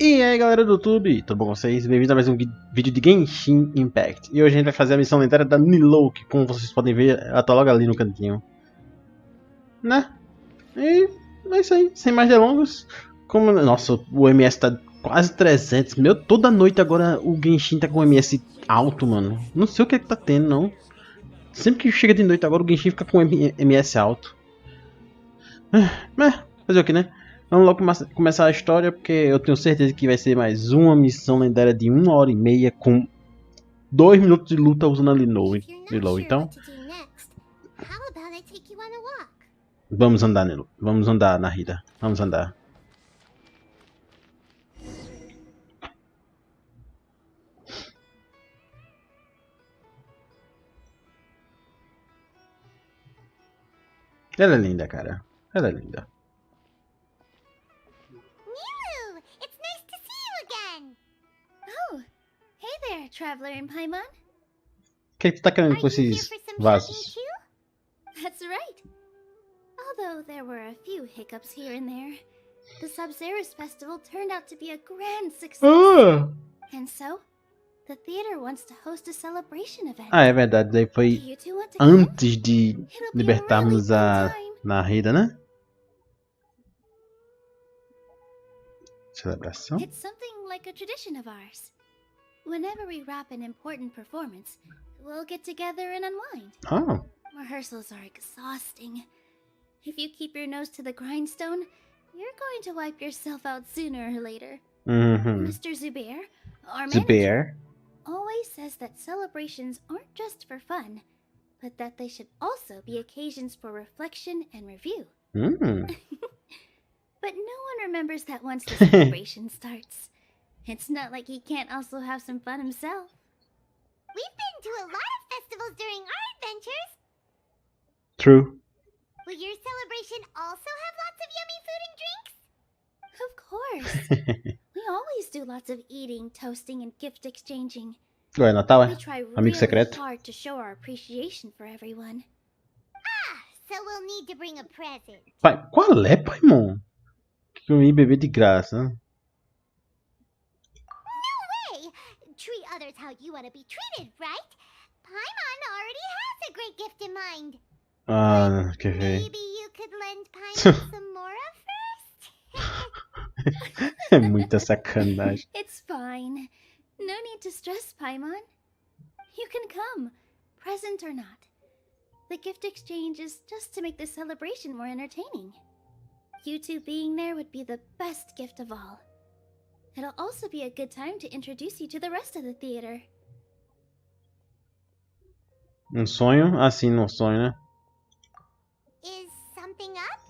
E aí galera do YouTube, tudo bom com vocês? Bem-vindos a mais um vídeo de Genshin Impact. E hoje a gente vai fazer a missão lendária da Nilou, que como vocês podem ver, ela tá logo ali no cantinho. Né? E é isso aí, sem mais delongas. Nossa, o MS tá quase 300. Meu, toda noite agora o Genshin tá com o MS alto, mano. Não sei o que é que tá tendo, não. Sempre que chega de noite agora o Genshin fica com MS alto. Mas, fazer o que, né? Vamos logo começar a história, porque eu tenho certeza que vai ser mais uma missão lendária de 1h30 com 2 minutos de luta usando a Nilou, então. Vamos andar, Nilou. Vamos andar, Narida. Vamos andar. Ela é linda, cara. Ela é linda. Traveler in Paimon? O que tu tá querendo com esses vasos? That's right. Although there were a few hiccups here and there, the Sub-Zerus festival turned out to be a grand success. And so, the theater wants to host a celebration event. Ah, é verdade. Daí foi antes de libertarmos a Narida, né? Celebração. It's something like a tradition of ours. Whenever we wrap an important performance, we'll get together and unwind. Oh. Rehearsals are exhausting. If you keep your nose to the grindstone, you're going to wipe yourself out sooner or later. Mr. Zubair, our manager, always says that celebrations aren't just for fun, but that they should also be occasions for reflection and review. But no one remembers that once the celebration starts. It's not like he can't also have some fun himself. We've been to a lot of festivals during our adventures. True. Will your celebration also have lots of yummy food and drinks? Of course. We always do lots of eating, toasting, and gift exchanging. Ué, Natal, We try amigo really secreto. hard to show our appreciation for everyone. Ah, so we'll need to bring a present. Pai, qual é, Paimon? Que eu ia beber de graça, né? Treat others how you want to be treated, right? Paimon already has a great gift in mind. Ah, quer ver? Maybe you could lend Paimon some Mora first? É muita sacanagem. It's fine. No need to stress, Paimon. You can come, present or not. The gift exchange is just to make the celebration more entertaining. You two being there would be the best gift of all. It'll also be a good time to introduce you to the rest of the theater. Um sonho? Assim, no sonho, né? Is something up?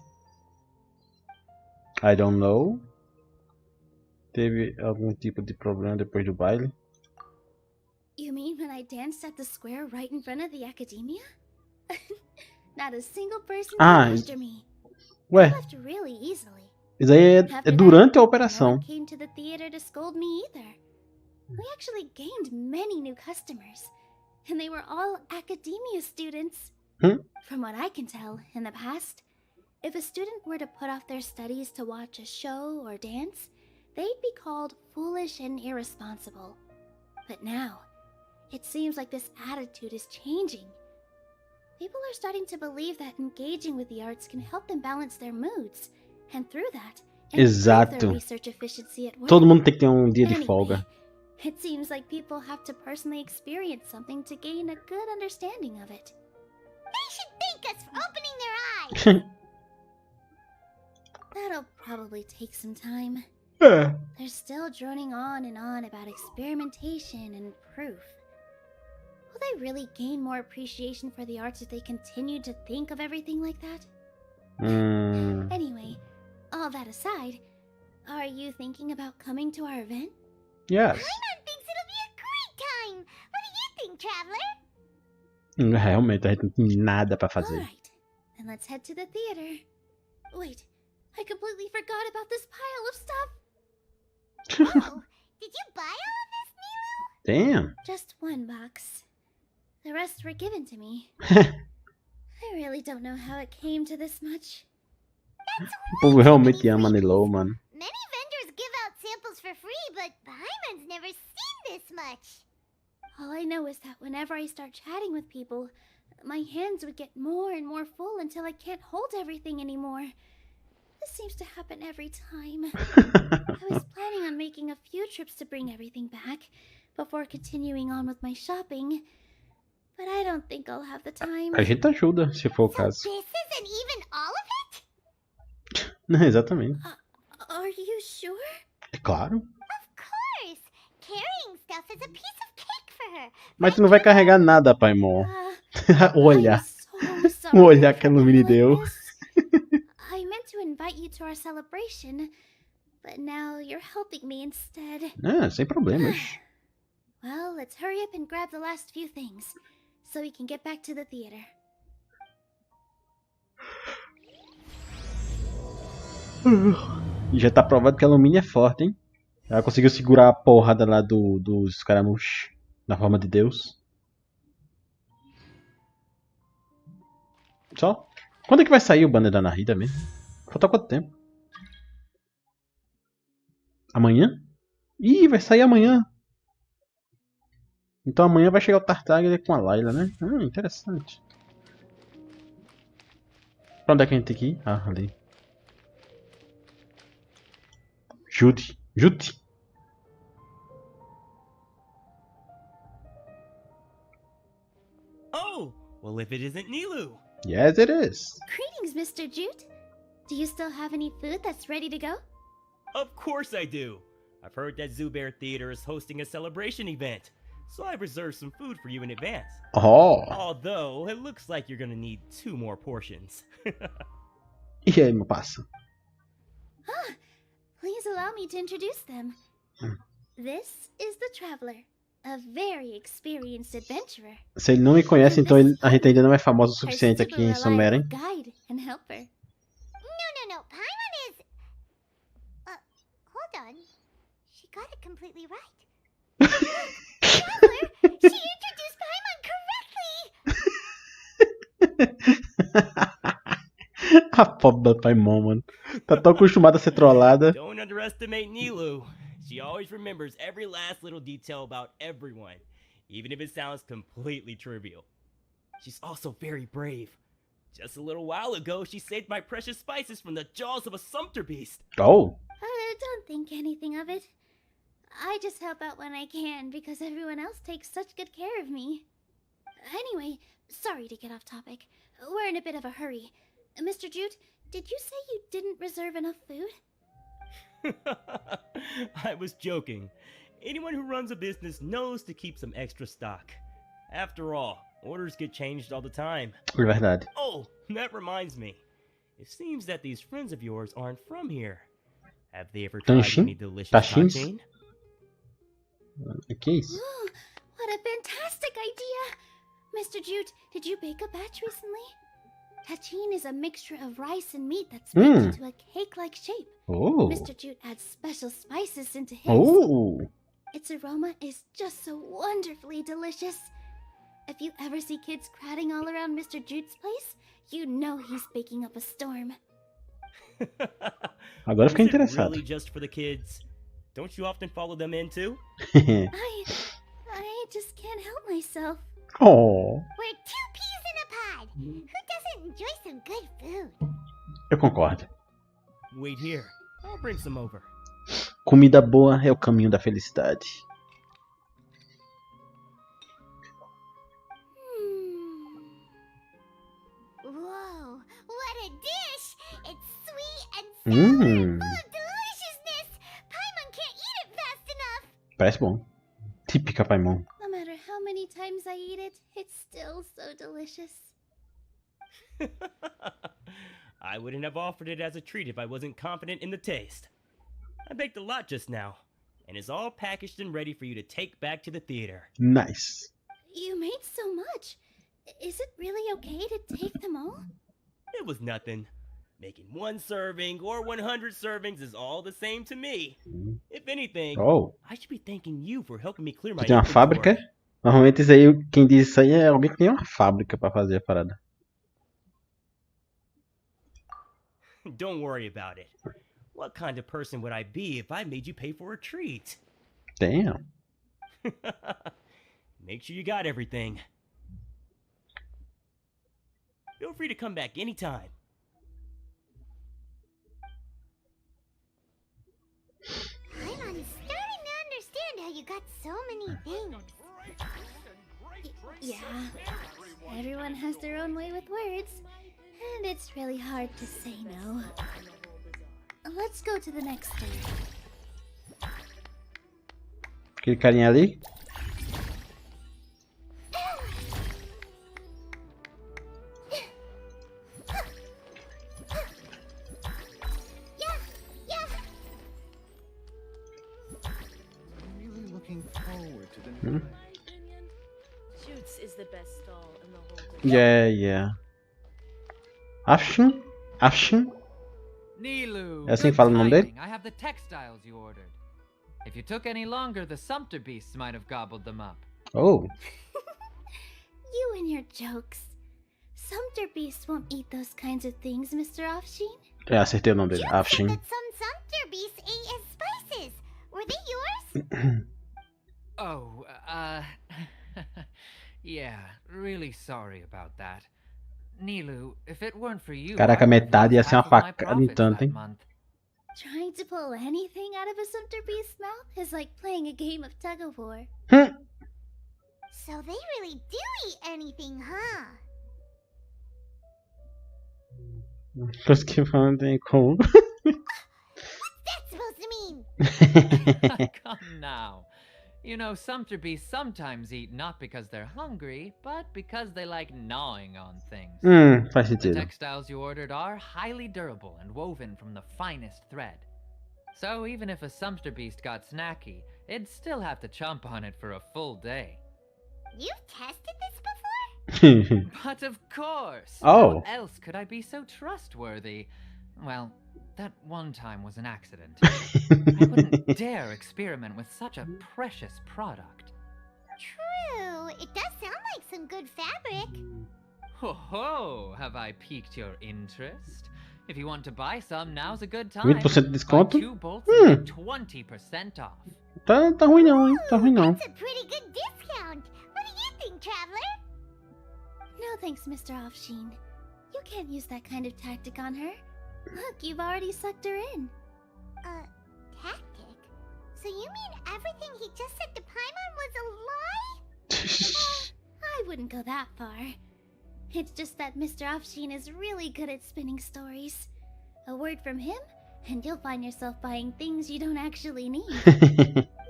I don't know. Teve algum tipo de problema depois do baile? You mean when I danced at the square right in front of the academia? Not a single person came after me. Ué, I left really easily. isso aí é durante a operação. No one came to the theater to scold me either. We actually gained many new customers, and they were all academia students. From what I can tell, in the past, if a student were to put off their studies to watch a show or dance, they'd be called foolish and irresponsible. But now, it seems like this attitude is changing. People are starting to believe that engaging with the arts can help them balance their moods. And through that, Exato. Research efficiency at work. Todo mundo tem que ter um dia de folga. It seems like people have to personally experience something to gain a good understanding of it. They should thank us for opening their eyes. That'll probably take some time. É. They're still droning on and on about experimentation and proof. Will they really gain more appreciation for the arts if they continue to think of everything like that? Anyway, all that aside, are you thinking about coming to our event? Yes. Paimon thinks it'll be a great time. What do you think, Traveler? Realmente, a gente não tem nada pra fazer. Alright, then let's head to the theater. Wait, I completely forgot about this pile of stuff. Oh, did you buy all of this, Nilou? Damn. Just one box. The rest were given to me. I really don't know how it came to this much. O povo realmente ama a Nilou, mano. Many vendors give out samples for for free, but Paimon's never seen this much. All I know is that whenever I start chatting with people, my hands would get more and more full until I can't hold everything anymore. This seems to happen every time. I was planning on making a few trips to bring everything back before continuing on with my shopping, but I don't think I'll have the time. A gente ajuda, se for o So caso. this isn't even all of it? Exatamente. Are you sure? É claro. Of course. Carrying stuff is a piece of cake for her. Mas tu não vai carregar nada, Paimon. Olha. I'm so O sorry olhar que a to Lumine trouble deu. like this. I meant to invite you to our celebration, but now you're helping me instead. Sem problemas. Well, let's hurry up and grab the last few things, so we can get back to the theater. Já tá provado que a Lumine é forte, hein? Ela conseguiu segurar a porrada lá dos escaramuchos na forma de Deus. Só? Quando é que vai sair o banner da Narita mesmo? Falta quanto tempo? Amanhã? Ih, vai sair amanhã. Então amanhã vai chegar o Tartaglia com a Layla, né? Interessante. Pra onde é que a gente tem que ir? Ah, ali. Judy. Oh, well, if it isn't Nilou. Yes, it is. Greetings, Mr. Jute. Do you still have any food that's ready to go? Of course I do. I've heard that Zubear Theater is hosting a celebration event, so I've reserved some food for you in advance. Oh. Although, it looks like you're gonna need 2 more portions. E aí, meu passa? Please allow me to introduce them. This is the Traveler, a very experienced adventurer. Se ele não me conhece, então a gente ainda não é famoso o suficiente aqui em Sumeren. Guide and helper. No. Paimon is... hold on. She got it completely right. Traveler, she introduced Paimon correctly! A pobre da Paimon, mano. Tá tão acostumada a ser trollada. Don't underestimate Nilou. She always remembers every last little detail about everyone, even if it sounds completely trivial. She's also very brave. Just a little while ago, she saved my precious spices from the jaws of a sumpter beast. Oh. Don't think anything of it. I just help out when I can because everyone else takes such good care of me. Anyway, sorry to get off topic. We're in a bit of a hurry. Mr. Jute, did you say you didn't reserve enough food? I was joking. Anyone who runs a business knows to keep some extra stock. After all, orders get changed all the time. É verdade. Oh, that reminds me. It seems that these friends of yours aren't from here. Have they ever tried Genshin? any delicious Tashins? touching? Que isso? What a fantastic idea! Mr. Jute, did you bake a batch recently? Tachin is a mixture of rice and meat that's baked into a cake-like shape. Oh. Mr. Jute adds special spices into his. Oh. Its aroma is just so wonderfully delicious. If you ever see kids crowding all around Mr. Jute's place, you know he's baking up a storm. Agora eu fiquei Is it interessado. really just for the kids? Don't you often follow them in too? I just can't help myself. Oh. We're 2 peas in a pod. Who doesn't enjoy some good food? Eu concordo. Wait here. I'll bring some over. Comida boa é o caminho da felicidade. Whoa, what a dish! It's sweet and sour and full of deliciousness! Paimon can't eat it fast enough! Parece bom. Típica Paimon. No matter how many times I eat it, it's still so delicious. I wouldn't have offered it as a treat if I wasn't confident in the taste. I baked a lot just now, and it's all packaged and ready for you to take back to the theater. Nice. You made so much. Is it really okay to take them all? It was nothing. Making 1 serving or 100 servings is all the same to me. If anything, Oh. I should be thanking you for helping me clear my Tu tem uma inventory. fábrica? Normalmente isso aí, quem diz isso aí é alguém que tem uma fábrica pra fazer a parada. Don't worry about it. What kind of person would I be if I made you pay for a treat? Damn. Make sure you got everything. Feel free to come back anytime. I'm starting to understand how you got so many things. Yeah, everyone has their own way with words, and it's really hard to say no. Let's go to the next stage. Aquele carinha ali. Is the best stall in the whole Yeah. Afshin? Nilou, É assim que good fala o nome dele? timing. I have the textiles you ordered. If you took any longer, the sumpter beasts might have gobbled them up. Oh. You and your jokes. Sumpter beasts won't eat those kinds of things, Mr. Afshin. Acertei o nome dele. You Afshin. said that some sumpter beasts ate as spices. Were they yours? Oh, yeah, really sorry about that. Nilou, if it weren't for you, Caraca, metade ia ser uma facada em tanto, hein? Trying to pull anything out of a sumpter beast's mouth is like playing a game of tug-of-war. So they really do eat anything, huh? Coisa que falam tem como. What's that supposed to mean? Come now. You know, sumpter beasts sometimes eat not because they're hungry, but because they like gnawing on things. Faz The sentido. textiles you ordered are highly durable and woven from the finest thread. So even if a sumpter beast got snacky, it'd still have to chomp on it for a full day. You've tested this before? But of course! Oh. How else could I be so trustworthy? Well, that one time was an accident. I wouldn't dare experiment with such a precious product. True. It does sound like some good fabric. Ho ho! Have I piqued your interest? If you want to buy some, now's a good time. 20% de desconto? Buy 2 bolts and get 20% off. Tá ruim não, hein? Tá ruim não. That's a pretty good discount. What do you think, traveler? No thanks, Mr. Afshin. You can't use that kind of tactic on her. Look, you've already sucked her in. Tactic? So you mean everything he just said to Paimon was a lie? I wouldn't go that far. It's just that Mr. Afshin is really good at spinning stories. A word from him, and you'll find yourself buying things you don't actually need.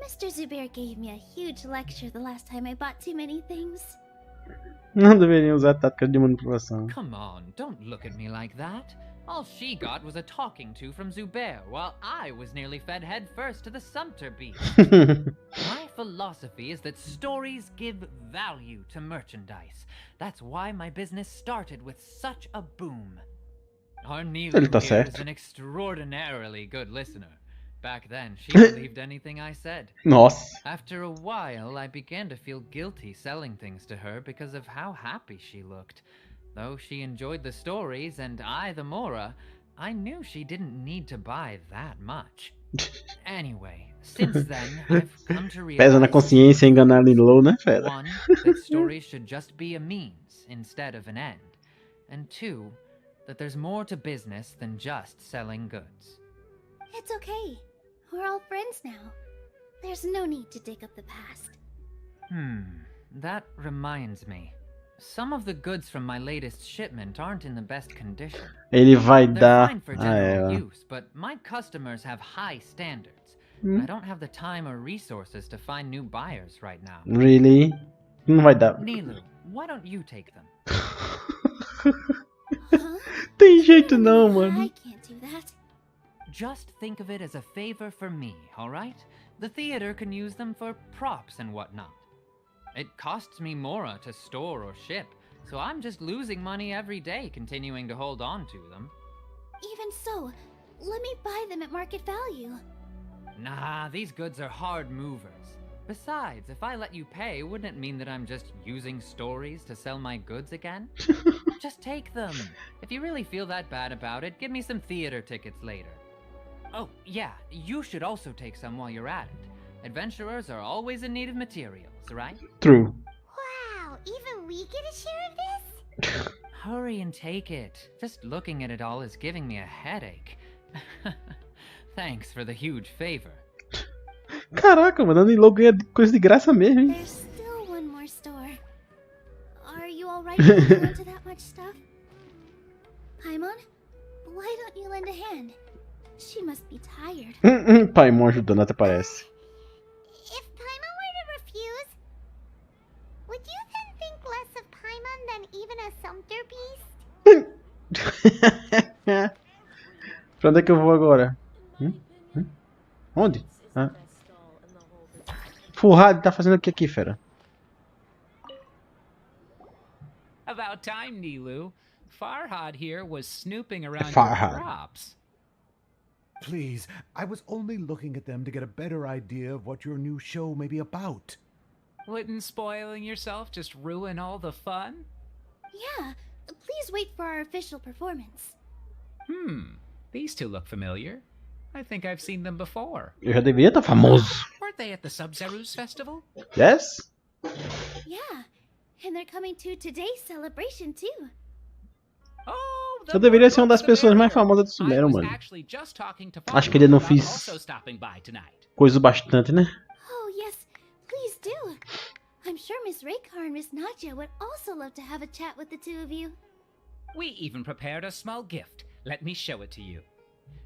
Mr. Zubair gave me a huge lecture the last time I bought too many things. Não deveria usar tática de manipulação. Come on, don't look at me like that. All she got was a talking to from Zubair, while I was nearly fed head first to the sumpter beast. My philosophy is that stories give value to merchandise. That's why my business started with such a boom. Our Nilou Ele tá here is certo. an extraordinarily good listener. Back then, she believed anything I said. Nossa. After a while, I began to feel guilty selling things to her because of how happy she looked. Though she enjoyed the stories and I the Mora, I knew she didn't need to buy that much. Anyway, since then, I've come to Pesa na realize consciência enganar a Nilou, né, fera? one, that stories should just be a means instead of an end. And two, that there's more to business than just selling goods. It's okay. We're all friends now. There's no need to dig up the past. That reminds me. Some of the goods from my latest shipment aren't in the best condition. Ele vai They're dar. fine for Ah, general é. use, but my customers have high standards. I don't have the time or resources to find new buyers right now. Really? Não vai dar. Nilou, why don't you take them? Huh? Tem jeito não, I mano. can't do that. Just think of it as a favor for me, alright? The theater can use them for props and whatnot. It costs me Mora to store or ship, so I'm just losing money every day continuing to hold on to them. Even so, let me buy them at market value. Nah, these goods are hard movers. Besides, if I let you pay, wouldn't it mean that I'm just using stories to sell my goods again? Just take them. If you really feel that bad about it, give me some theater tickets later. Oh, yeah, you should also take some while you're at it. Adventurers are always in need of materials, right? True. Wow, even we get a share of this? Hurry and take it. Just looking at it all is giving me a headache. Thanks for the huge favor. Caraca, mano, a Nilou ganha coisa de graça mesmo, hein? There's still one more store. Are you alright to go into that much stuff? Paimon, why don't you lend a hand? She must be tired. Paimon ajudando, até parece. If Paimon were to refuse, would you then think less of Paimon than even a sumpter beast? Pra onde é que eu vou agora? Onde? Ah. Furrado, tá fazendo o que aqui, fera? About time, Nilou. Farhad here was snooping around Farhad. your crops. Please, I was only looking at them to get a better idea of what your new show may be about. Wouldn't spoiling yourself just ruin all the fun? Yeah, please wait for our official performance. These two look familiar. I think I've seen them before. Eu já deveria estar famoso. Weren't they at the Sub-Zerus festival? Yes? Yeah, and they're coming to today's celebration too. Oh, Eu deveria ser uma das pessoas mais famosas do Sumero, mano. Acho que ele não fiz coisa bastante, né? Oh yes, please do. I'm sure Miss Raykar and Miss Nadja would also love to have a chat with the two of you. We even prepared a small gift. Let me show it to you.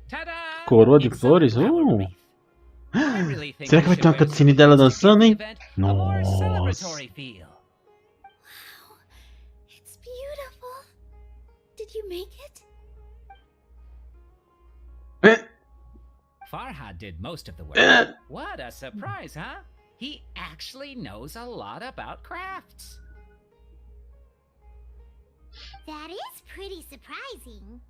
Ta-da! Coroa de It's a flores? flower wreath. I really think Será que vai we ter uma should wear cutscene some dela things to give dançando, the hein? event a more Nossa. celebratory feel. Wow, it's beautiful. Did you make it? Farhad did most of the work. What a surprise, huh? He actually knows a lot about crafts. That is pretty surprising.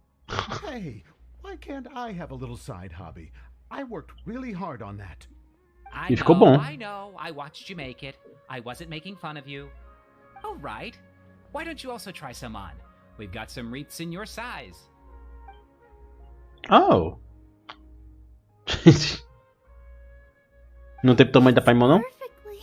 Hey, why can't I have a little side hobby? I worked really hard on that. E ficou bom. I know. I watched you make it. I wasn't making fun of you. All right. Why don't you also try some on? We've got some wreaths in your size. Oh. Não tem tamanho da Paimon, não? Perfectly.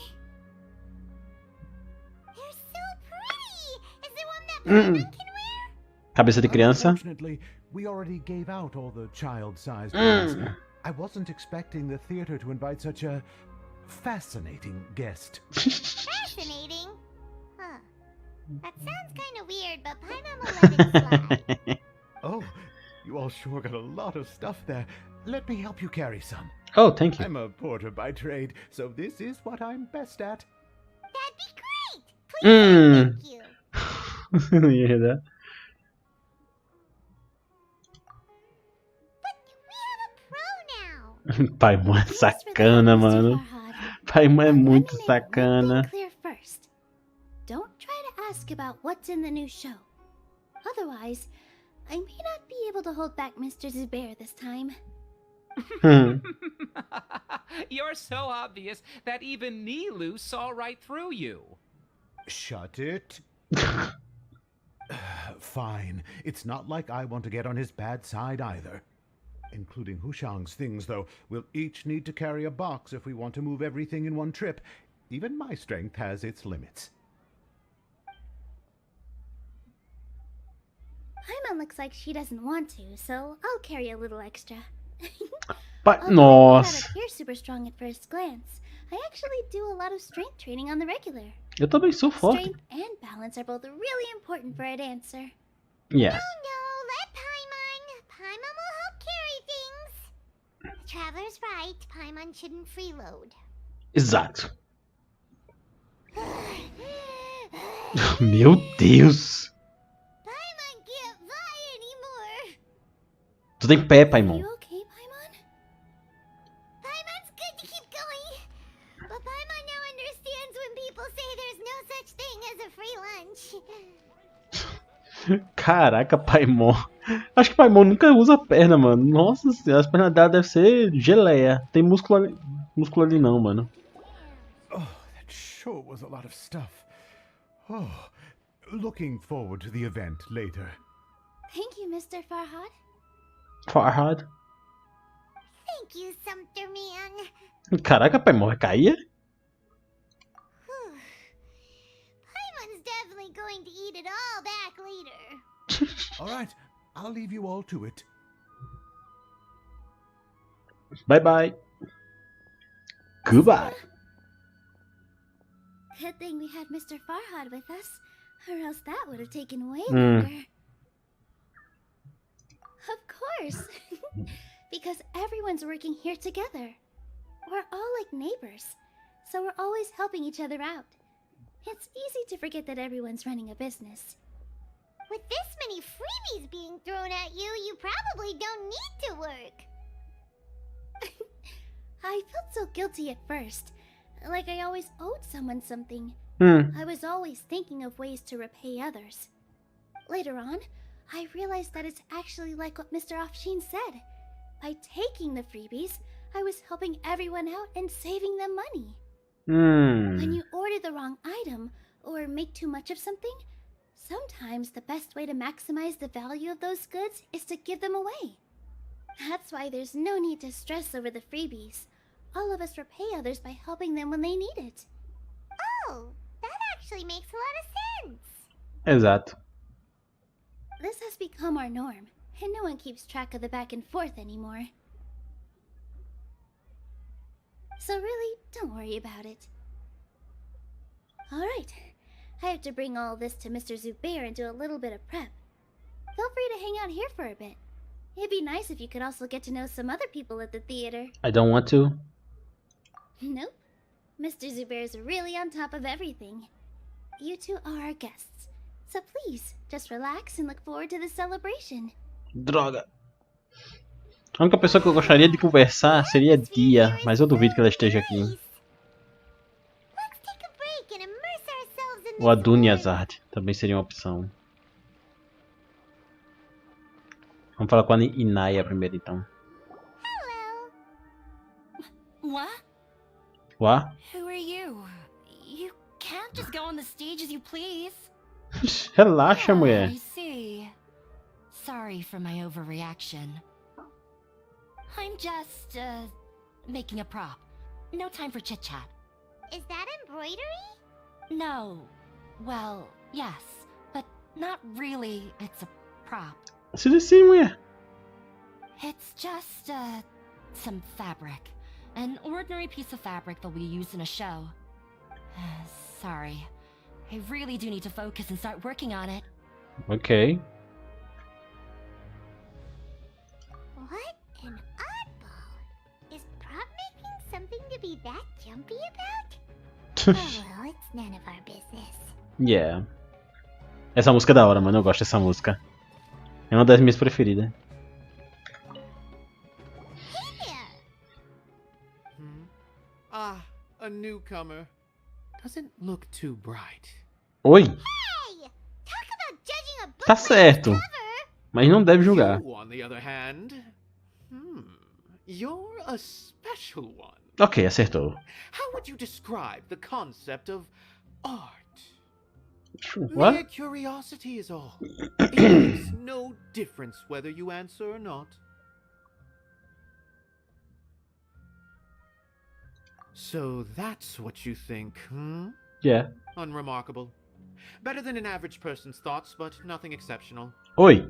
They're so pretty. Is there one that Paimon can wear? Cabeça de criança. Unfortunately, we already gave out all the child-sized ones. I wasn't expecting the theater to invite such a fascinating guest. Fascinating. Huh. That sounds kind of weird, but Paimon will let it slide. Oh, you all sure got a lot of stuff there. Let me help you carry some. Oh, thank you. I'm a porter by trade, so this is what I'm best at. That'd be great. Please, thank you. Não ia dar. But we have a pro now. Paimon é sacana, mano. Paimon é muito sacana. Clear first. Don't try to ask about what's in the new show. Otherwise, I may not be able to hold back Mr. Zubair this time. You're so obvious that even Nilou saw right through you. Shut it. Fine. It's not like I want to get on his bad side either. Including Hushang's things, though. We'll each need to carry a box if we want to move everything in one trip. Even my strength has its limits. Paimon looks like she doesn't want to, so I'll carry a little extra. But Although I may not nossa. appear super strong at first glance, I actually do a lot of strength training on the regular. Eu também sou forte. Strength and balance are both really important for a dancer. Yes. No, let Paimon. Paimon will help carry things. The traveler's right. Paimon shouldn't freeload. Exato. Meu Deus. Paimon can't fly anymore. Tu tem pé, Are Paimon. you okay, Paimon? Paimon's good to keep going. But Paimon now understands when people say there's no such thing as a free lunch. Caraca, Paimon. Acho que Paimon nunca usa perna, mano. Nossa senhora, as pernas dela devem ser geleia. Tem músculo ali não, mano. Oh, that sure was a lot of stuff. Oh, looking forward to the event later. Thank you, Mr. Farhad. Farhad. Thank you, Sumpter Man. Caraca, Paimon, vai cair? Paimon's definitely going to eat it all back later. All right, I'll leave you all to it. Bye bye. Goodbye. Good thing we had Mr. Farhad with us, or else that would have taken way longer. Of course. Because everyone's working here together. We're all like neighbors, so we're always helping each other out. It's easy to forget that everyone's running a business. With this many freebies being thrown at you, you probably don't need to work. I felt so guilty at first, like I always owed someone something. I was always thinking of ways to repay others. Later on, I realized that it's actually like what Mr. Afshin said. By taking the freebies, I was helping everyone out and saving them money. When you order the wrong item, or make too much of something, sometimes the best way to maximize the value of those goods is to give them away. That's why there's no need to stress over the freebies. All of us repay others by helping them when they need it. Oh, that actually makes a lot of sense. Exato. This has become our norm, and no one keeps track of the back and forth anymore. So really, don't worry about it. Alright, I have to bring all this to Mr. Zubair and do a little bit of prep. Feel free to hang out here for a bit. It'd be nice if you could also get to know some other people at the theater. I don't want to. Nope. Mr. Zubair's really on top of everything. You two are our guests. So please, just relax and look forward to the celebration. Droga. A única pessoa que eu gostaria de conversar seria Dia, mas eu duvido que ela esteja aqui. Ou a Dunyazard também seria uma opção. Vamos falar com a Inaya primeiro, então. What? What? Who are you? You can't just go on the stage as you please. Relaxa, mulher. I see. Sorry for my overreaction. I'm just, making a prop. No time for chit-chat. Is that embroidery? No. Well, yes. But not really. It's a prop. Se assim, mulher. It's just, some fabric. An ordinary piece of fabric that we use in a show. Sorry. I really do need to focus and start working on it. Ok. What an oddball. Is prop making something to be that jumpy about? Oh well, it's none of our business. Yeah. Essa música é da hora, mano. Eu gosto dessa música. É uma das minhas preferidas. Hey there! Ah, a newcomer. Doesn't look too bright. Oi! Hey! Talk about judging a book Tá by its certo. cover! Mas não deve julgar. You, on the other hand, you're a special one. Ok, acertou. How would you describe the concept of art? What? Mere curiosity is all. It makes no difference whether you answer or not. So that's what you think, Yeah. Unremarkable. Better than an average person's thoughts, but nothing exceptional. Oi!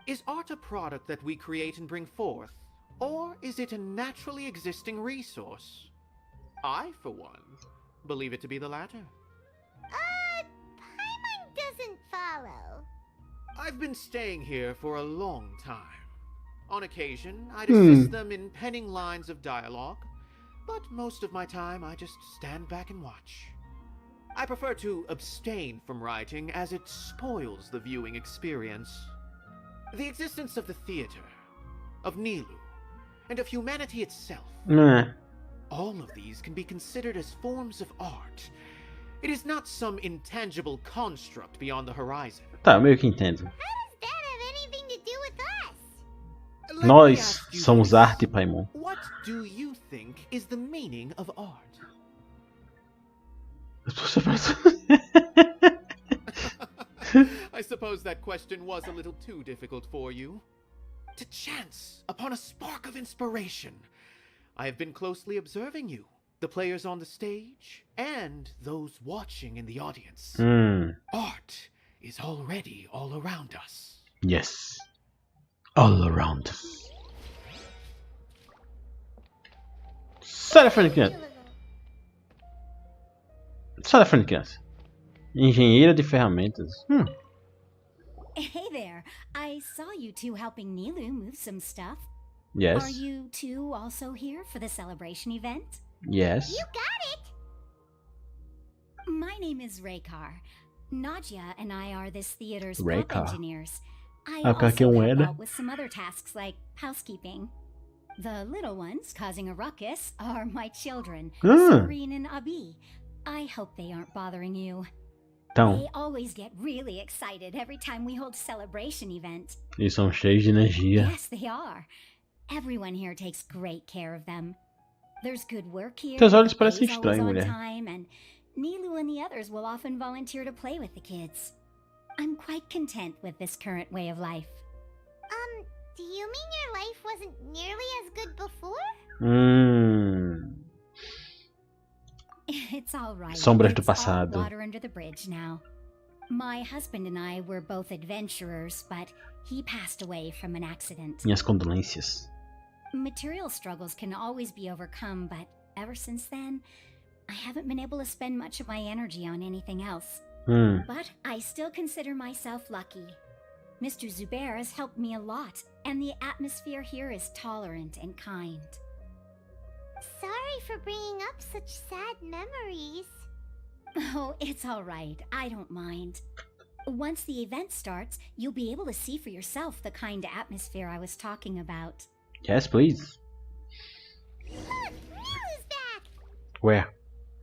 Is art a product that we create and bring forth? Or is it a naturally existing resource? I, for one, believe it to be the latter. Paimon doesn't follow. I've been staying here for a long time. On occasion, I'd assist them in penning lines of dialogue, but most of my time I just stand back and watch. I prefer to abstain from writing as it spoils the viewing experience. The existence of the theater, of Nilou, and of humanity itself. All of these can be considered as forms of art. It is not some intangible construct beyond the horizon. Tá, meio que entendo. How does that have anything to do with us? Let me Nós ask you somos this. arte, Paimon. What do you think is the meaning of art? I suppose that question was a little too difficult for you. to chance upon a spark of inspiration. I have been closely observing you, the players on the stage, and those watching in the audience. Art is already all around us. Yes. All around us. Sai da frente, criança. Sai da frente, criança. Engenheira de ferramentas. Hey there. I saw you two helping Nilou move some stuff. Yes. Are you two also here for the celebration event? Yes. You got it! My name is Raykar. Nadia and I are this theater's Raykar. prop engineers. I Okay, also help Ed. out with some other tasks like housekeeping. The little ones causing a ruckus are my children, Serene and Abi. I hope they aren't bothering you. Então, They always get really excited every time we hold a celebration event. eles são cheios de energia. Yes, they are. Everyone here takes great care of them. There's good work here. Teus olhos the parecem pay's always estranhos, on mulher. time, and Nilou and the others will often volunteer to play with the kids. I'm quite content with this current way of life. Do you mean your life wasn't nearly as good before? It's all right. Sombras do It's all passado. water under the bridge now. My husband and I were both adventurers, but he passed away from an accident. Minhas condolências. Material struggles can always be overcome, but ever since then, I haven't been able to spend much of my energy on anything else. But I still consider myself lucky. Mr. Zubair has helped me a lot, and the atmosphere here is tolerant and kind. Sorry for bringing up such sad memories. Oh, it's all right. I don't mind. Once the event starts, you'll be able to see for yourself the kind of atmosphere I was talking about. Yes, please. Look, Nilou's back! Where?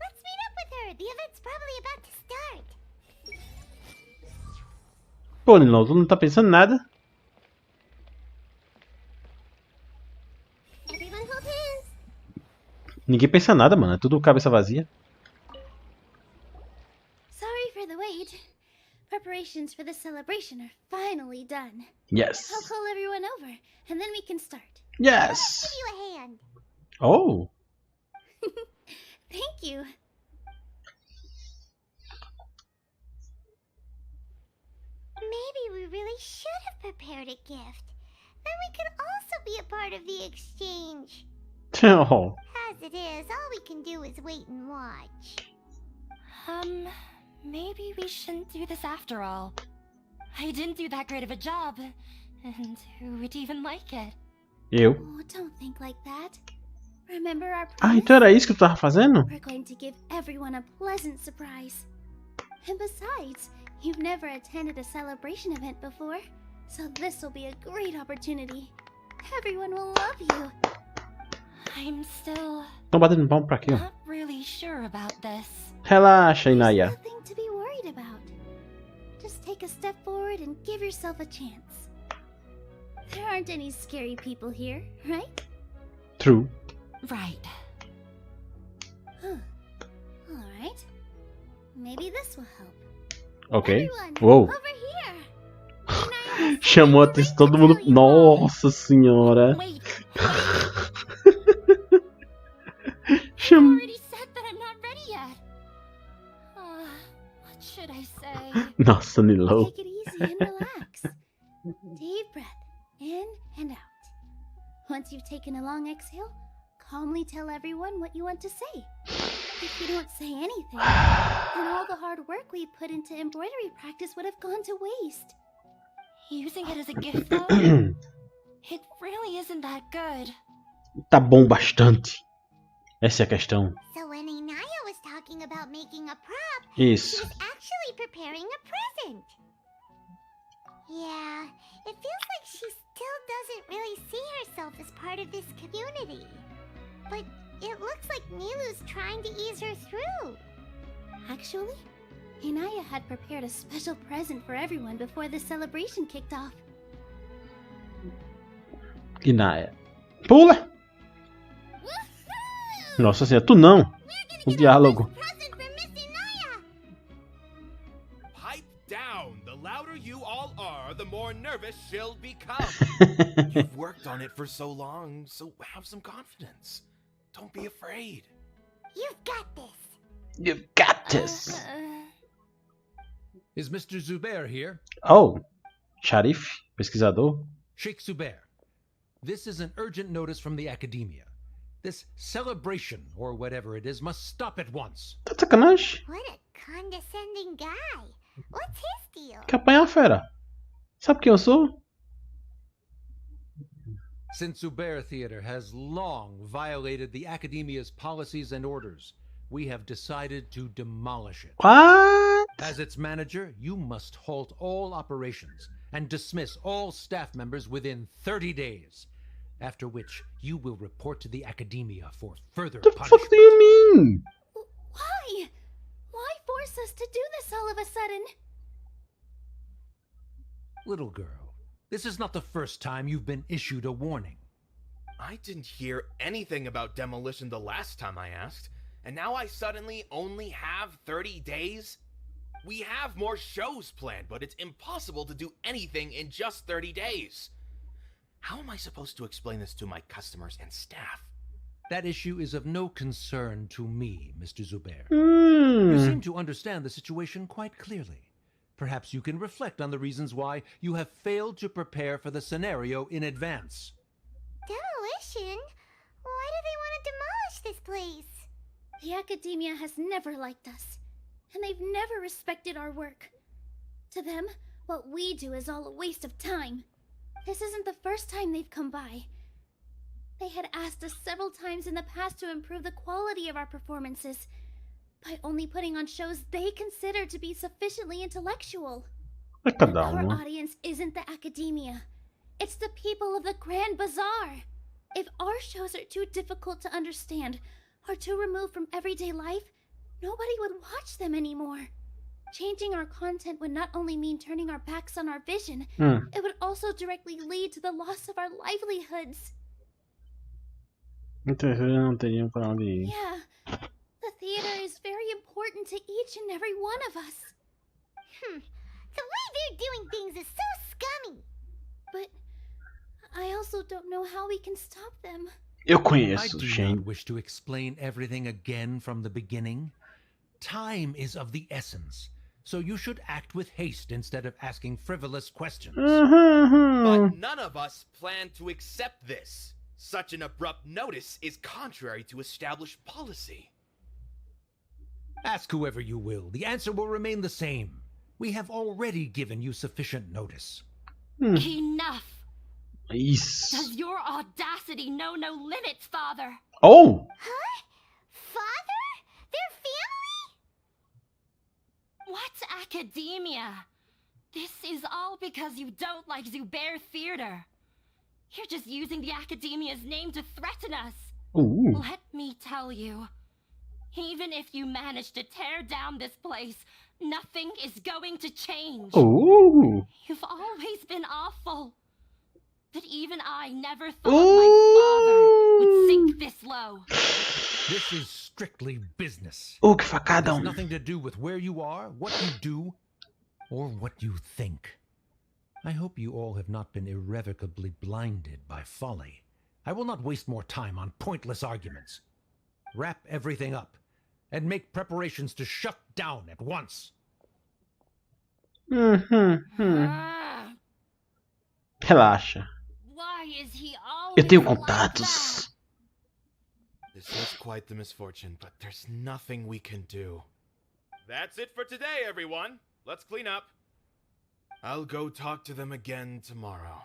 Let's meet up with her. The event's probably about to start. Pô, Nilou, tu não tá pensando nada? Everyone hold hands. Ninguém pensa nada, mano. É tudo cabeça vazia. Sorry for the wait. Preparations for the celebration are finally done. Yes. I'll call everyone over, and then we can start. Yes. Give you a hand. Oh. Thank you. Maybe we really should have prepared a gift. Then we could also be a part of the exchange. Oh. As it is, all we can do is wait and watch. Maybe we shouldn't do this after all. I didn't do that great of a job. And who would even like it? Eu. Oh, don't think like that. Remember our Ah, promise? então era isso que tu tava fazendo? We're going to give everyone a pleasant surprise. And besides, you've never attended a celebration event before, so this will be a great opportunity. Everyone will love you. I'm still Tão batendo palmo pra quê? not really sure about this. Relaxa, There's Inaya. nothing to be worried about. Just take a step forward and give yourself a chance. There aren't any scary people here, right? True. Right. Huh. Alright. Maybe this will help. Ok. Everyone, Uou. over here! Inaya, Chamou a atenção todo mundo. Nossa senhora. Wait, Cham... already said that I'm not ready yet. What should I say? Nossa, Nilou. take it easy and relax. Deep breath in and out. Once you've taken a long exhale, calmly tell everyone what you want to say. If you don't say anything, then all the hard work we put into embroidery practice would have gone to waste. Using it as a gift, though? It really isn't that good. Tá bom bastante. Essa é a questão. So when Inaya was talking about making a prop, Isso. she was actually preparing a present. Yeah, it feels like she still doesn't really see herself as part of this community. But it looks like Nilou's trying to ease her through. Actually, Inaya had prepared a special present for everyone before the celebration kicked off. Inaya. Pula! Nossa senhora, tu não. O diálogo. Present for Miss Inaya. Pipe down. The louder you all are, the more nervous she'll become. You've worked on it for so long, so have some confidence. Don't be afraid. You've got this. You've got this. Is Mr. Zubair here? Oh, Sharif, pesquisador. Sheikh Zubair, this is an urgent notice from the academia. This celebration, or whatever it is, must stop at once. Tá de sacanagem? What a condescending guy. What's his deal? Quer apanhar, fera? Sabe quem eu sou? Since Zubair Theater has long violated the academia's policies and orders, we have decided to demolish it. What? As its manager, you must halt all operations and dismiss all staff members within 30 days. After which, you will report to the academia for further punishment. What the fuck do you mean? Why? Why force us to do this all of a sudden? Little girl, this is not the first time you've been issued a warning. I didn't hear anything about demolition the last time I asked, and now I suddenly only have 30 days? We have more shows planned, but it's impossible to do anything in just 30 days. How am I supposed to explain this to my customers and staff? That issue is of no concern to me, Mr. Zubair. You seem to understand the situation quite clearly. Perhaps you can reflect on the reasons why you have failed to prepare for the scenario in advance. Demolition? Why do they want to demolish this place? The academia has never liked us, and they've never respected our work. To them, what we do is all a waste of time. This isn't the first time they've come by. They had asked us several times in the past to improve the quality of our performances by only putting on shows they consider to be sufficiently intellectual. Our audience isn't the academia. It's the people of the Grand Bazaar. If our shows are too difficult to understand or too removed from everyday life, nobody would watch them anymore. Changing our content would not only mean turning our backs on our vision, it would also directly lead to the loss of our livelihoods. Yeah, the theater is very important to each and every one of us. The way they're doing things is so scummy. But I also don't know how we can stop them. Eu I conheço, do Shane. not wish to explain everything again from the beginning. Time is of the essence, so you should act with haste instead of asking frivolous questions. But none of us plan to accept this. Such an abrupt notice is contrary to established policy. Ask whoever you will. The answer will remain the same. We have already given you sufficient notice. Enough! Isso. Does your audacity know no limits, Father? Oh! Huh? Father? Their family? What's academia? This is all because you don't like Zubair Theater. You're just using the academia's name to threaten us. Ooh. Let me tell you, even if you manage to tear down this place, nothing is going to change. Ooh. You've always been awful. But even I never thought my father would sink this low. This is strictly business. Oh, que It facadão. has nothing to do with where you are, what you do, or what you think. I hope you all have not been irrevocably blinded by folly. I will not waste more time on pointless arguments. Wrap everything up, and make preparations to shut down at once. Relaxa. Why is he always Eu tenho like contatos. This is quite the misfortune, but there's nothing we can do. That's it for today, everyone. Let's clean up. I'll go talk to them again tomorrow.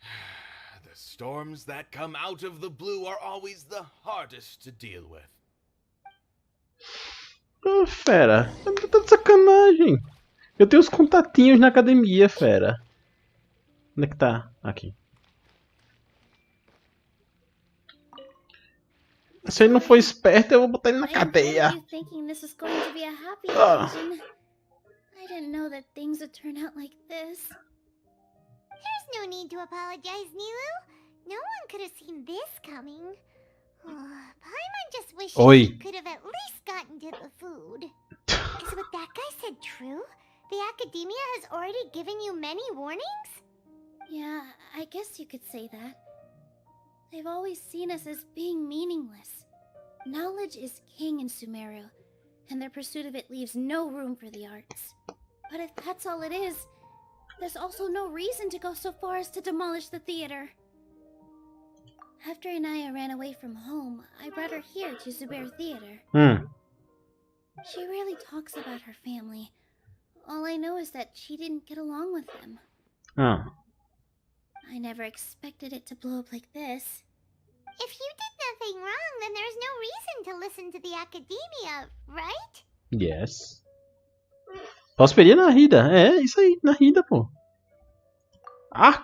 The storms that come out of the blue are always the hardest to deal with. Oh, fera. Tá de sacanagem. Eu tenho os contatinhos na academia, fera. Onde é que tá? Aqui. Se ele não for esperto, eu vou botar ele na cadeia. I thinking this is going to be a happy Ah. occasion. I didn't know that things would turn out like this. There's no need to apologize, Nilou. No one could have seen this coming. Paimon just wishes Oi. he could have at least gotten to the food. Is what that guy said true? The academia has already given you many warnings? Yeah, I guess you could say that. They've always seen us as being meaningless. Knowledge is king in Sumeru, and their pursuit of it leaves no room for the arts. But if that's all it is, there's also no reason to go so far as to demolish the theater. After Inaya ran away from home, I brought her here to Zubair Theater. She rarely talks about her family. All I know is that she didn't get along with them. I never expected it to blow up like this. If you did nothing wrong, then there's no reason to listen to the academia, right? Yes. Posso pedir na Rida. É, isso aí, na Rida, pô.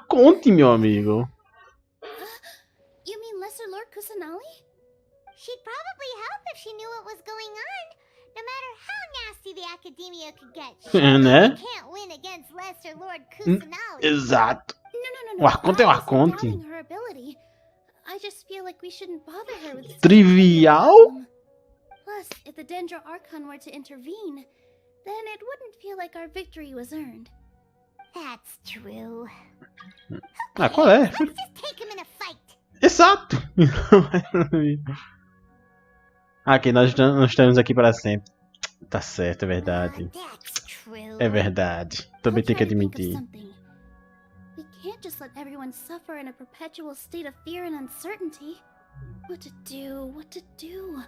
Conte, meu amigo. You mean Lesser Lord Kusanali? She'd probably help if she knew what was going on. No matter how nasty the academia could get, she Né? can't win against Lesser Lord Kusanali. Exato. No. O Arconte é o I wasn't Arconte. doubting her ability. I just feel like we shouldn't bother her with this Trivial? problem. Plus, if the Dendro Archon were to intervene, then it wouldn't feel like our victory was earned. That's true. Qual é? Let's just take him in a fight. Exato. Ok, nós estamos aqui para sempre. Tá certo, é verdade. That's true. É verdade. Também tenho que admitir. We can't just let everyone suffer in a perpetual state of fear and uncertainty. What to do?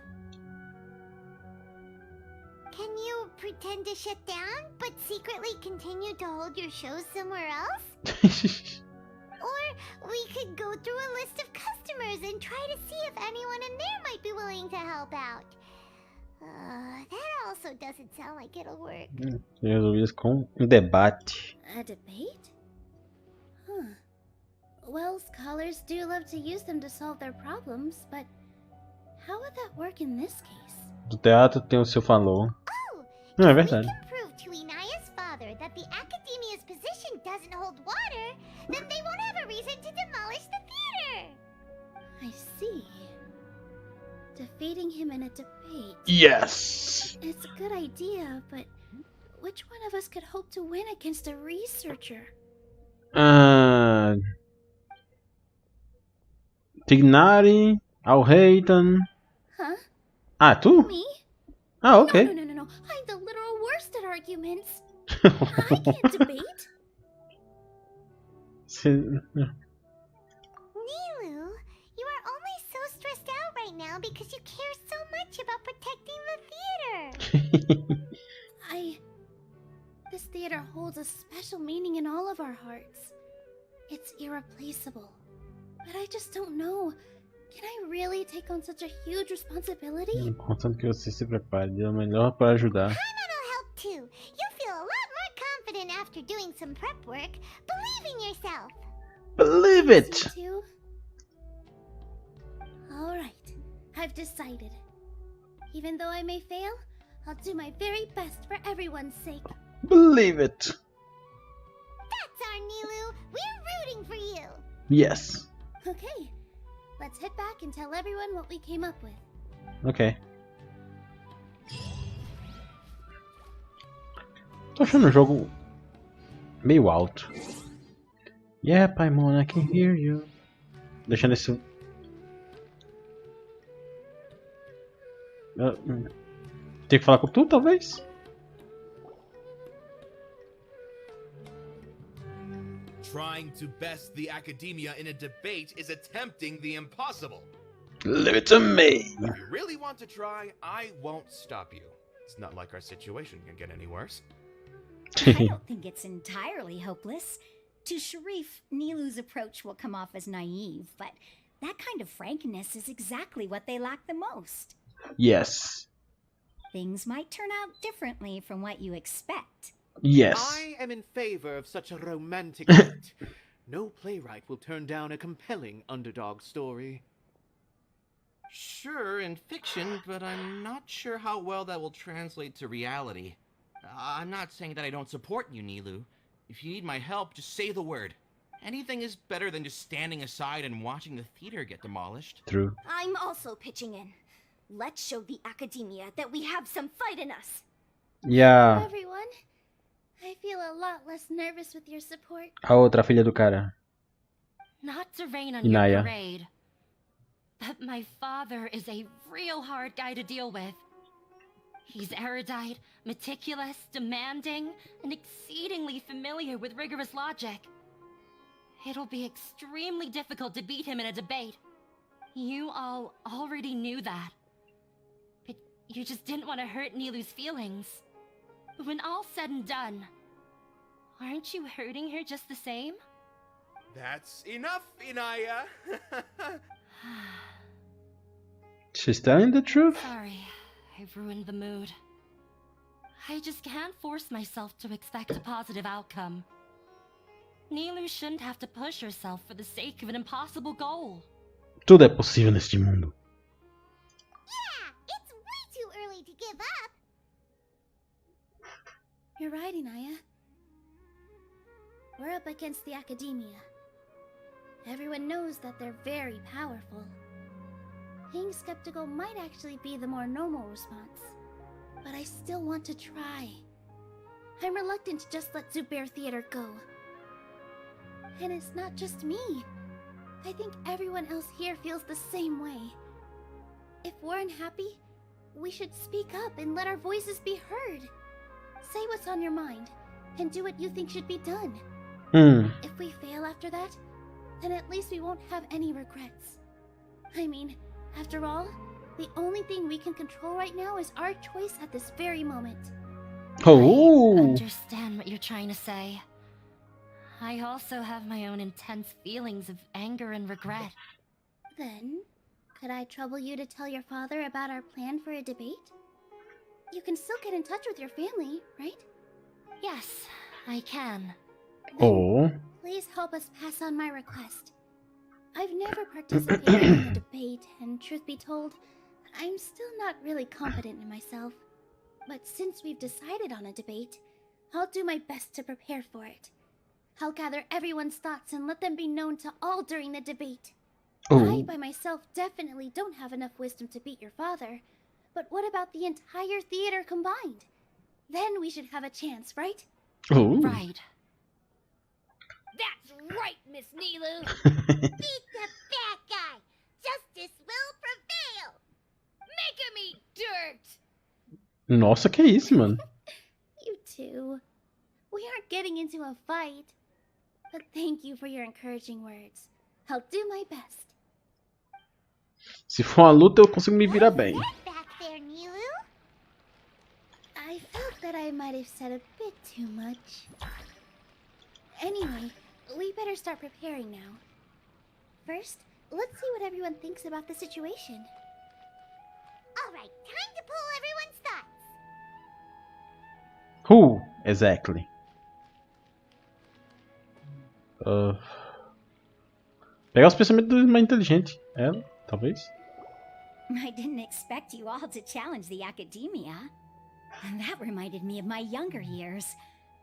Can you pretend to shut down, but secretly continue to hold your shows somewhere else? Or we could go through a list of customers and try to see if anyone in there might be willing to help out. That also doesn't sound like it'll work. Eu resolvi isso com debate. A debate? Huh. Well, scholars do love to use them to solve their problems, but how would that work in this case? Do teatro tem o seu valor. Não, é verdade. We can prove to Inaya's father that the academia's position doesn't hold water, then they won't have a reason to demolish the theater. I see. Defeating him in a debate. Yes! It's a good idea, but which one of us could hope to win against a researcher? Tignari, Alreitan. Huh? Tu? Me? Ok. No. I'm the literal worst at arguments. I can't debate. Nilou, you are only so stressed out right now because you care so much about protecting the theater. This theater holds a special meaning in all of our hearts. It's irreplaceable. But I just don't know. Can I really take on such a huge responsibility? É importante que você se prepare, dê o melhor para ajudar. Paimon will help too. You'll feel a lot more confident after doing some prep work. Believe in yourself. Believe it! Alright, I've decided. Even though I may fail, I'll do my very best for everyone's sake. Believe it! That's our Nilou. We're rooting for you. Yes. Okay, let's head back and tell everyone what we came up with. Ok. Tô achando o jogo meio alto. Yeah, Paimon, I can hear you. Deixando esse... Tem que falar com tu, talvez? Trying to best the academia in a debate is attempting the impossible. Leave it to me. If you really want to try, I won't stop you. It's not like our situation can get any worse. I don't think it's entirely hopeless. To Sharif, Nilou's approach will come off as naive, but that kind of frankness is exactly what they lack the most. Yes. Things might turn out differently from what you expect. Yes. I am in favor of such a romantic act. No playwright will turn down a compelling underdog story. Sure, in fiction, but I'm not sure how well that will translate to reality. I'm not saying that I don't support you, Nilou. If you need my help, just say the word. Anything is better than just standing aside and watching the theater get demolished. True. I'm also pitching in. Let's show the academia that we have some fight in us. Yeah. Everyone, I feel a lot less nervous with your support. A outra filha do cara. Not to rain on Inaya. your parade, but my father is a real hard guy to deal with. He's erudite, meticulous, demanding, and exceedingly familiar with rigorous logic. It'll be extremely difficult to beat him in a debate. You all already knew that. But you just didn't want to hurt Nilou's feelings. But when all's said and done, aren't you hurting her just the same? That's enough, Inaya. She's telling the truth? Sorry, I've ruined the mood. I just can't force myself to expect a positive outcome. Nilou shouldn't have to push herself for the sake of an impossible goal. Tudo é possível neste mundo. Yeah, it's way too early to give up. You're right, Inaya. We're up against the academia. Everyone knows that they're very powerful. Being skeptical might actually be the more normal response. But I still want to try. I'm reluctant to just let Zubair Theater go. And it's not just me. I think everyone else here feels the same way. If we're unhappy, we should speak up and let our voices be heard. Say what's on your mind, and do what you think should be done. If we fail after that, then at least we won't have any regrets. I mean, after all, the only thing we can control right now is our choice at this very moment. Oh! I understand what you're trying to say. I also have my own intense feelings of anger and regret. Then, could I trouble you to tell your father about our plan for a debate? You can still get in touch with your family, right? Yes, I can. Oh. Please help us pass on my request. I've never participated in a debate, and truth be told, I'm still not really confident in myself. But since we've decided on a debate, I'll do my best to prepare for it. I'll gather everyone's thoughts and let them be known to all during the debate. Oh. I by myself definitely don't have enough wisdom to beat your father, but what about the entire theater combined? Then we should have a chance, right? Oh. Right. That's right, Miss Nilou. Beat the bad guy. Justice will prevail. Make him eat dirt. Nossa, que isso, mano? You two. We aren't getting into a fight. But thank you for your encouraging words. I'll do my best. Se for uma luta, eu consigo me virar bem. Back there, Nilou. I felt that I might have said a bit too much. Anyway, we better start preparing now. First, let's see what everyone thinks about the situation. All right, time to pull everyone's thoughts. Who? Exactly. Pegar os pensamentos do mais inteligente. Ela, talvez. I didn't expect you all to challenge the academia. And that reminded me of my younger years.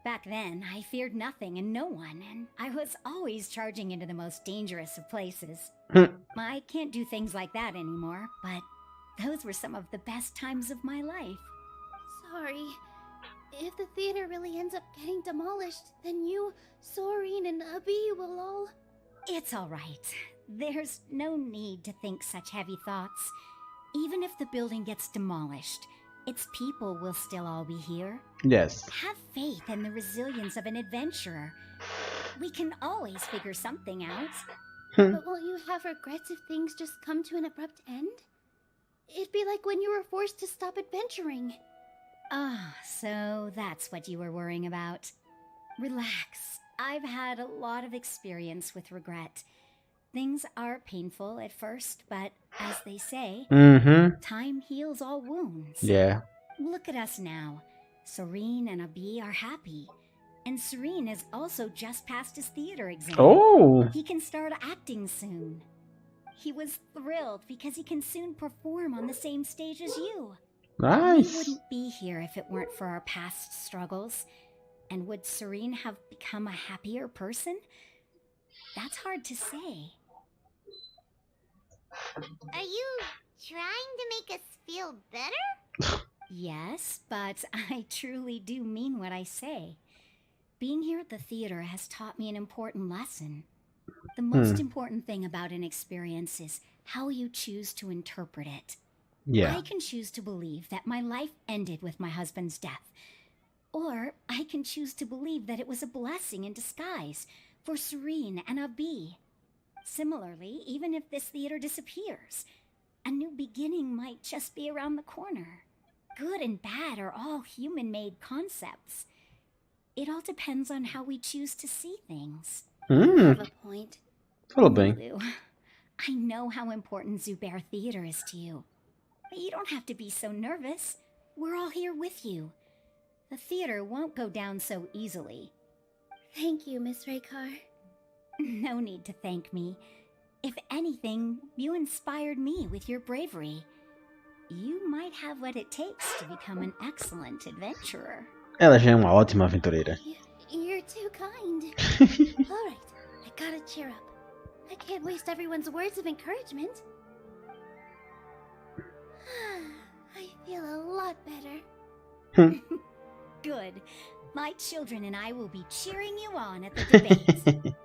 Back then, I feared nothing and no one, and I was always charging into the most dangerous of places. I can't do things like that anymore, but those were some of the best times of my life. Sorry. If the theater really ends up getting demolished, then you, Soren, and Abi will all... It's all right. There's no need to think such heavy thoughts. Even if the building gets demolished, its people will still all be here. Yes. Have faith in the resilience of an adventurer. We can always figure something out. But won't you have regrets if things just come to an abrupt end? It'd be like when you were forced to stop adventuring. Ah, so that's what you were worrying about. Relax. I've had a lot of experience with regret. Things are painful at first, but as they say, time heals all wounds. Yeah. Look at us now. Soren and Abi are happy. And Soren has also just passed his theater exam. Oh! He can start acting soon. He was thrilled because he can soon perform on the same stage as you. Nice. We wouldn't be here if it weren't for our past struggles. And would Soren have become a happier person? That's hard to say. Are you trying to make us feel better? Yes, but I truly do mean what I say. being here at the theater has taught me an important lesson. The most important thing about an experience is how you choose to interpret it. Yeah. I can choose to believe that my life ended with my husband's death. Or I can choose to believe that it was a blessing in disguise for Serene and Abi. Similarly, even if this theater disappears, a new beginning might just be around the corner. Good and bad are all human-made concepts. It all depends on how we choose to see things. You have a point. Falou bem. Nilou, I know how important Zubair Theater is to you. But you don't have to be so nervous. We're all here with you. The theater won't go down so easily. Thank you, Miss Raykar. No need to thank me. If anything, you inspired me with your bravery. You might have what it takes to become an excellent adventurer. Ela já é uma ótima aventureira. You're too kind. Alright, I gotta cheer up. I can't waste everyone's words of encouragement. I feel a lot better. Good. My children and I will be cheering you on at the debate.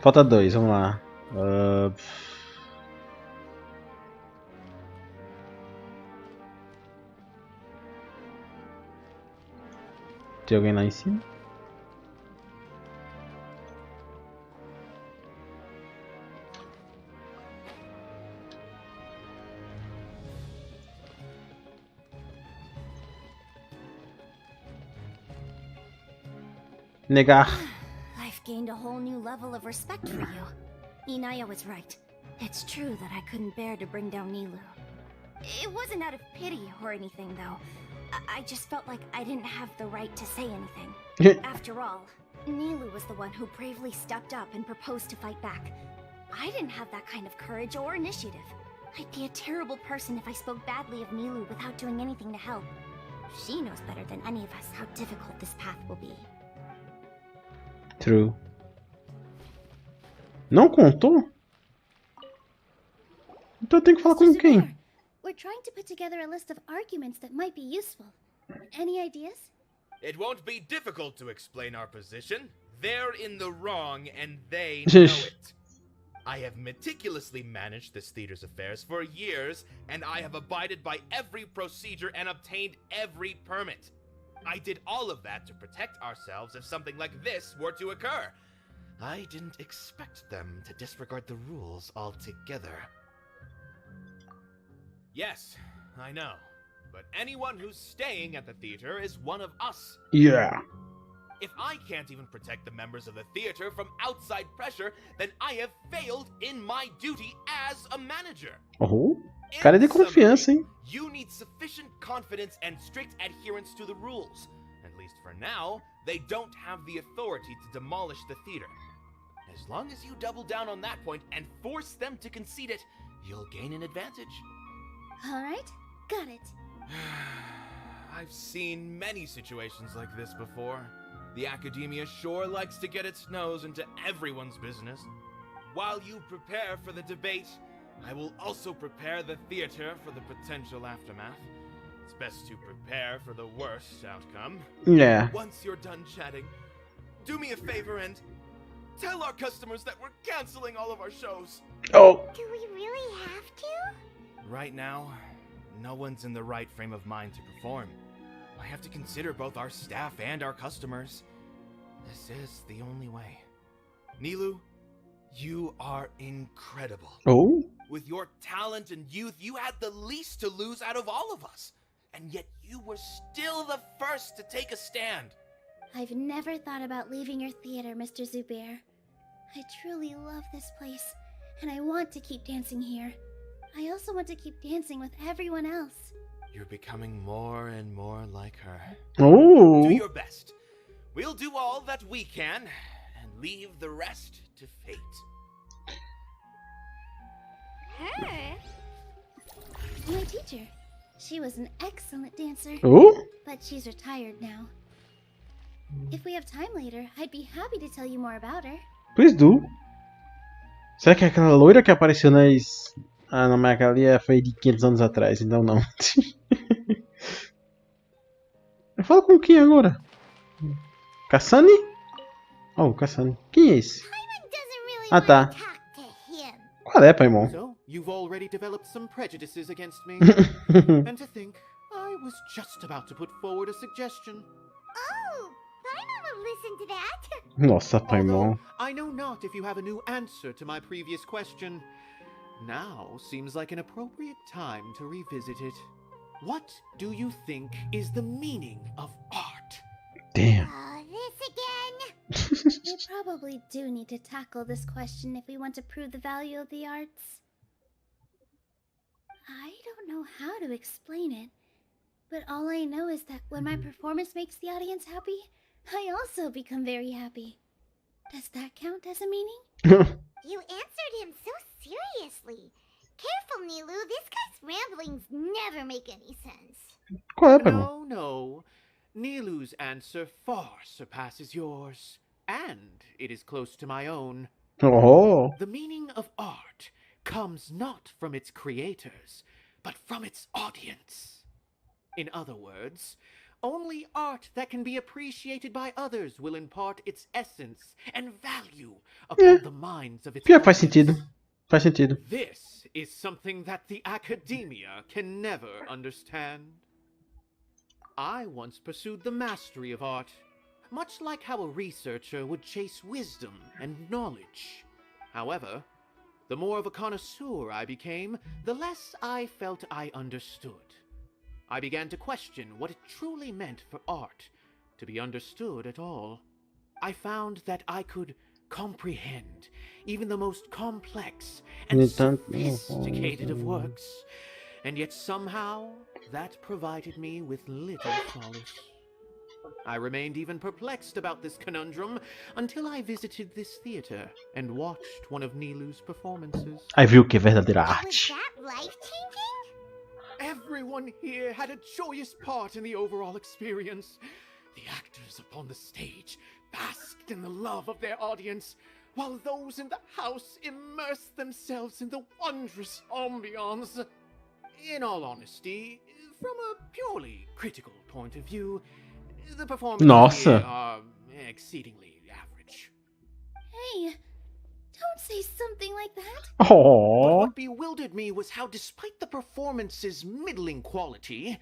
Falta 2, vamos lá. Tem alguém lá em cima? Negar. I've gained a whole new level of respect for you. Inaya was right. It's true that I couldn't bear to bring down Nilou. It wasn't out of pity or anything, though. I just felt like I didn't have the right to say anything. After all, Nilou was the one who bravely stepped up and proposed to fight back. I didn't have that kind of courage or initiative. I'd be a terrible person if I spoke badly of Nilou without doing anything to help. She knows better than any of us how difficult this path will be. True. Não contou? Então eu tenho que falar com quem? We're trying to put together a list of arguments that might be useful. Any ideas? It won't be difficult to explain our position. They're in the wrong and they know it. I have meticulously managed this theater's affairs for years, and I have abided by every procedure and obtained every permit. I did all of that to protect ourselves if something like this were to occur. I didn't expect them to disregard the rules altogether. Yes, I know. But anyone who's staying at the theater is one of us. Yeah. If I can't even protect the members of the theater from outside pressure, then I have failed in my duty as a manager. Oh, cara de confiança, hein? You need sufficient confidence and strict adherence to the rules. At least for now, they don't have the authority to demolish the theater. As long as you double down on that point and force them to concede it, you'll gain an advantage. Alright, got it. I've seen many situations like this before. The academia sure likes to get its nose into everyone's business. While you prepare for the debate, I will also prepare the theater for the potential aftermath. It's best to prepare for the worst outcome. Yeah. Once you're done chatting, do me a favor and tell our customers that we're canceling all of our shows. Oh. Do we really have to? Right now, no one's in the right frame of mind to perform. I have to consider both our staff and our customers. This is the only way. Nilou, you are incredible. Oh? With your talent and youth, you had the least to lose out of all of us. And yet you were still the first to take a stand. I've never thought about leaving your theater, Mr. Zubair. I truly love this place, and I want to keep dancing here. I also want to keep dancing with everyone else. You're becoming more and more like her. Oh. Do your best. We'll do all that we can, and leave the rest to fate. Her? My teacher. She was an excellent dancer. Oh? But she's retired now. If we have time later, I'd be happy to tell you more about her. Please do. Será que é aquela loira que apareceu nas... Ah, não, mas aquela ali foi de 500 anos atrás, então não. Eu falo com quem agora? Kasane? Oh, Kasane. Quem é esse? Ah, tá. Qual é, Paimon? So, you've already developed some prejudices against me. And to think, I was just about to put forward a suggestion. Oh, Paimon will listen to that. Nossa, Paimon. I know not if you have a new answer to my previous question. Now seems like an appropriate time to revisit it. What do you think is the meaning of art? Damn. Oh, this again. We probably do need to tackle this question if we want to prove the value of the arts. I don't know how to explain it, but all I know is that when my performance makes the audience happy, I also become very happy. Does that count as a meaning? You answered him so seriously. Careful, Nilou. This guy's ramblings never make any sense. Qual é, Paimon? No. Nilou's answer far surpasses yours, and it is close to my own. Oh. The meaning of art comes not from its creators, but from its audience. In other words, only art that can be appreciated by others will impart its essence and value upon the minds of its Faz audience. sentido. Faz sentido. This is something that the academia can never understand. I once pursued the mastery of art, much like how a researcher would chase wisdom and knowledge. However, the more of a connoisseur I became, the less I felt I understood. I began to question what it truly meant for art to be understood at all. I found that I could comprehend even the most complex and sophisticated of works, and yet somehow that provided me with little solace. I remained even perplexed about this conundrum until I visited this theater and watched one of Nilou's performances. Aí viu que é verdadeira Was arte. that life-changing? Everyone here had a joyous part in the overall experience. The actors upon the stage basked in the love of their audience, while those in the house immersed themselves in the wondrous ambiance. In all honesty, from a purely critical point of view, the performances here are exceedingly average. Hey, don't say something like that. But Oh. what bewildered me was how, despite the performance's middling quality,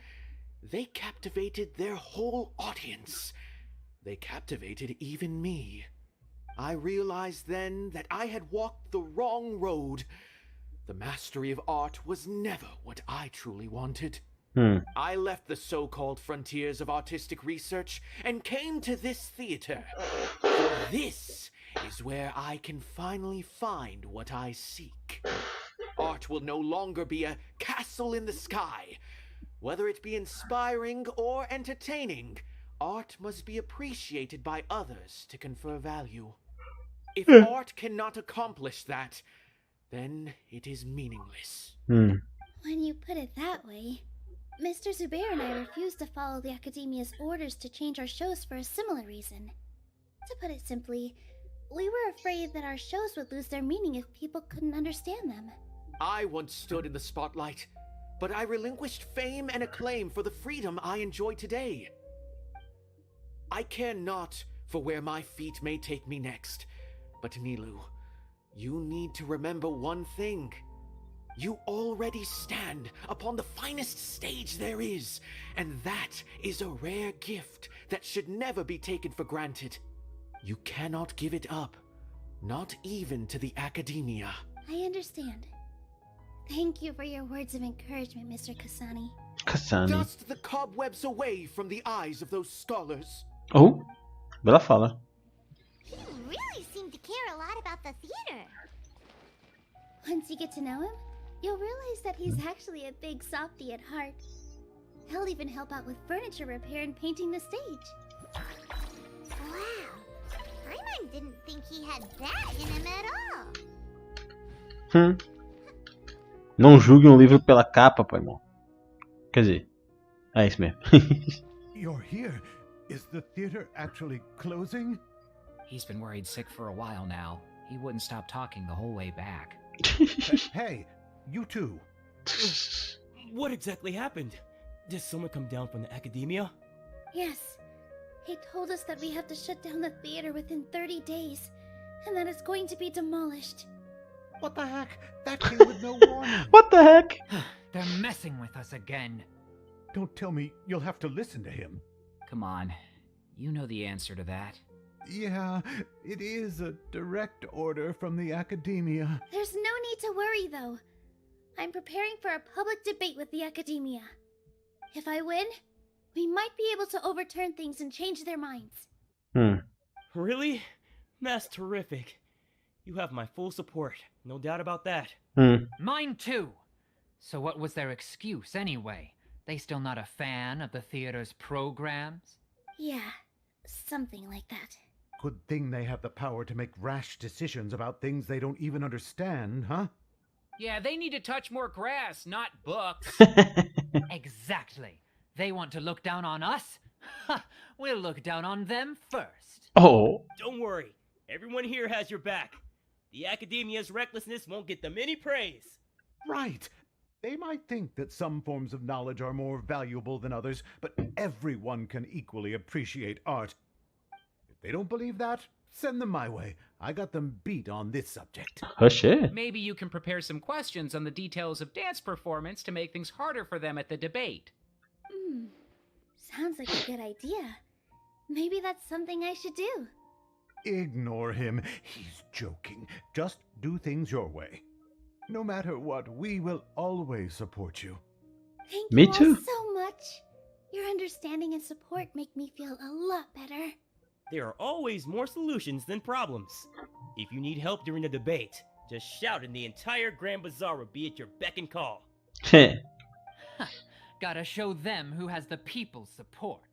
they captivated their whole audience. They captivated even me. I realized then that I had walked the wrong road. The mastery of art was never what I truly wanted. I left the so-called frontiers of artistic research and came to this theater. For this is where I can finally find what I seek. Art will no longer be a castle in the sky. Whether it be inspiring or entertaining, art must be appreciated by others to confer value. If art cannot accomplish that, then it is meaningless. When you put it that way, Mr. Zubair and I refused to follow the Academia's orders to change our shows for a similar reason. To put it simply, we were afraid that our shows would lose their meaning if people couldn't understand them. I once stood in the spotlight, but I relinquished fame and acclaim for the freedom I enjoy today. I care not for where my feet may take me next, but Nilou, you need to remember one thing. You already stand upon the finest stage there is, and that is a rare gift that should never be taken for granted. You cannot give it up, not even to the Academia. I understand. Thank you for your words of encouragement, Mr. Kasane. Kasane. Dust the cobwebs away from the eyes of those scholars. Oh, bela fala. You really seem to care a lot about the theater. Once you get to know him, you'll realize that he's actually a big softie at heart. He'll even help out with furniture repair and painting the stage. Wow. Paimon didn't think he had that in him at all. Não julgue um livro pela capa, Paimon. Quer dizer, é isso mesmo. You're here. Is the theater actually closing? He's been worried sick for a while now. He wouldn't stop talking the whole way back. Hey, you two. What exactly happened? Did someone come down from the Academia? Yes. He told us that we have to shut down the theater within 30 days, and that it's going to be demolished. What the heck? That came with no warning. What the heck? They're messing with us again. Don't tell me you'll have to listen to him. Come on. You know the answer to that. Yeah, it is a direct order from the academia. There's no need to worry, though. I'm preparing for a public debate with the academia. If I win, we might be able to overturn things and change their minds. Really? That's terrific. You have my full support, no doubt about that. Mine too. So what was their excuse anyway? They still not a fan of the theater's programs? Yeah, something like that. Good thing they have the power to make rash decisions about things they don't even understand, huh? Yeah, they need to touch more grass, not books. Exactly. They want to look down on us? We'll look down on them first. Oh. Don't worry. Everyone here has your back. The academia's recklessness won't get them any praise. Right. They might think that some forms of knowledge are more valuable than others, but everyone can equally appreciate art. If they don't believe that, send them my way. I got them beat on this subject. Oh shit. Maybe you can prepare some questions on the details of dance performance to make things harder for them at the debate. Sounds like a good idea. Maybe that's something I should do. Ignore him. He's joking. Just do things your way. No matter what, we will always support you. Thank Me you too. all so much. Your understanding and support make me feel a lot better. There are always more solutions than problems. If you need help during the debate, just shout and the entire Grand Bazaar will be at your beck and call. Gotta show them who has the people's support.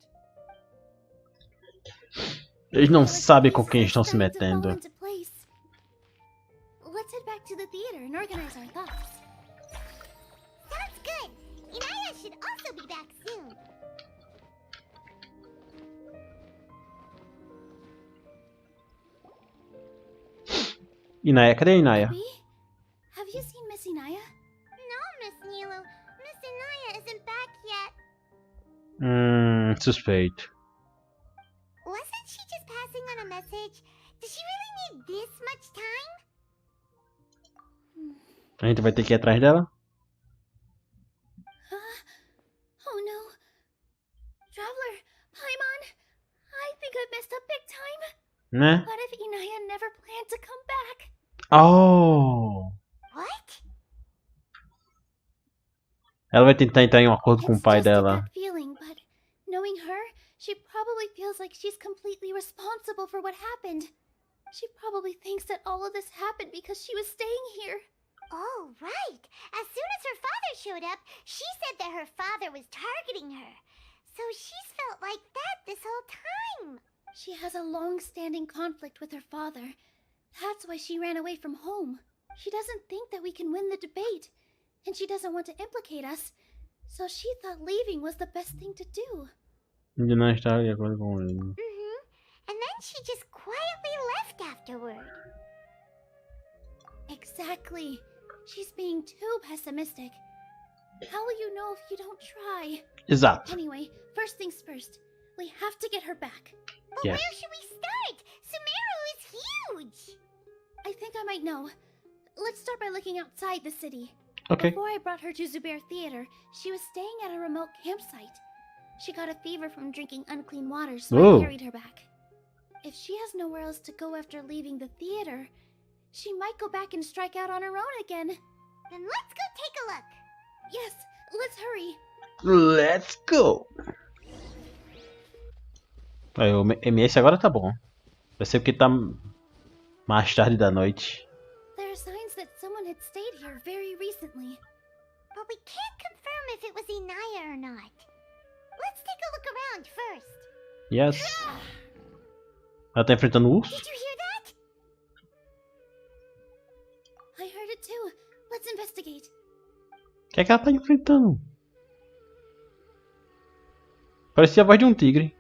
Eles não sabem com quem estão se metendo. Let's head back to the theater and organize our thoughts. Sounds good. Inaya should also be back soon. Inaya, cadê a Inaya? Have you seen Miss Inaya? No, Miss Nilou. Miss Inaya isn't back yet. Suspeito. Wasn't she just passing on a message? Does she really need this much time? A gente vai ter que ir atrás dela? Oh no. Traveler, Paimon, I think I messed up big time. Né? What if Inaya never planned to come back? Oh! What? Ela vai tentar entrar em um acordo com o pai dela. Gut feeling, but knowing her, she probably feels like she's completely responsible for what happened. She probably thinks that all of this happened because she was staying here. Oh, right. As soon as her father showed up, she said that her father was targeting her. So she's felt like that this whole time. She has a long-standing conflict with her father. That's why she ran away from home. She doesn't think that we can win the debate, and she doesn't want to implicate us. So she thought leaving was the best thing to do. De não estar de acordo com ele. And then she just quietly left afterward. Exactly. She's being too pessimistic. How will you know if you don't try? Exato. Anyway, first things first. We have to get her back. But where should we start? Sumeru is huge! I think I might know. Let's start by looking outside the city. Okay. Before I brought her to Zubair Theater, she was staying at a remote campsite. She got a fever from drinking unclean water, so I carried her back. If she has nowhere else to go after leaving the theater, she might go back and strike out on her own again. Then let's go take a look. Yes, let's hurry. Let's go! Aí, o MS agora tá bom. Vai ser porque tá mais tarde da noite. There are signs that someone had stayed here very recently. But we can't confirm if it was Inaya or not. Let's take a look around first. Yes. Ela tá enfrentando o urso? Did you hear that? I heard it too. Let's investigate. O que é que ela tá enfrentando? Parecia a voz de um tigre.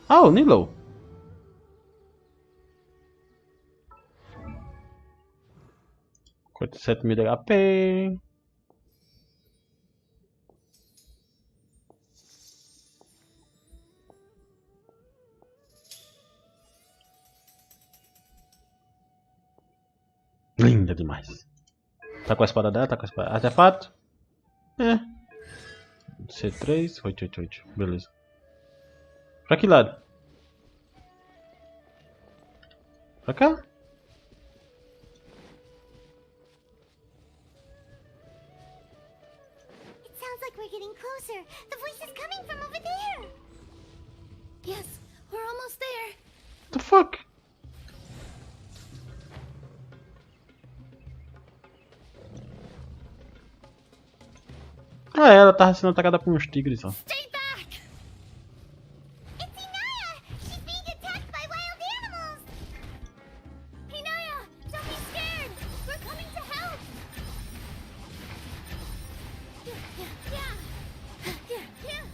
Ah, o Nilou. Quanto 7.000 de HP. demais. Tá com a espada dela, tá com a espada. Artefato? É. C3, 888. Beleza. Pra que lado? Pra cá? It sounds like we're getting closer. The voice is coming from over there. Yes, we're almost there. What the fuck? Ah, ela tava sendo atacada por uns tigres, ó. Stay back! It's Inaya! She's being attacked by wild animals! Inaya, don't be scared. We're coming to help. Yeah.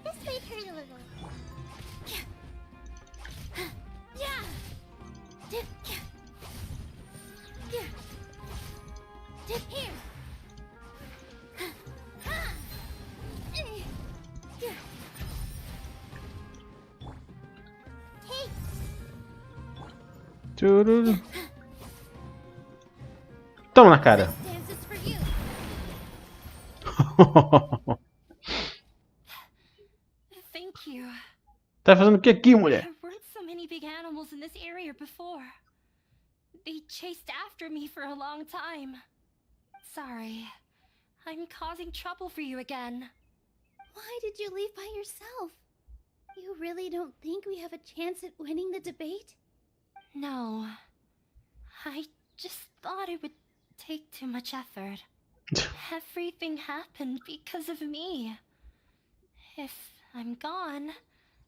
This might hurt a little. Here. Tchururu. Toma na cara. Dance is for you. Thank you. Tá fazendo o que aqui, mulher? There weren't so many big animals in this area before. They chased after me for a long time. Sorry. I'm causing trouble for you again. Why did you leave by yourself? You really don't think we have a chance at winning the debate? No. I just thought it would take too much effort. Everything happened because of me. If I'm gone,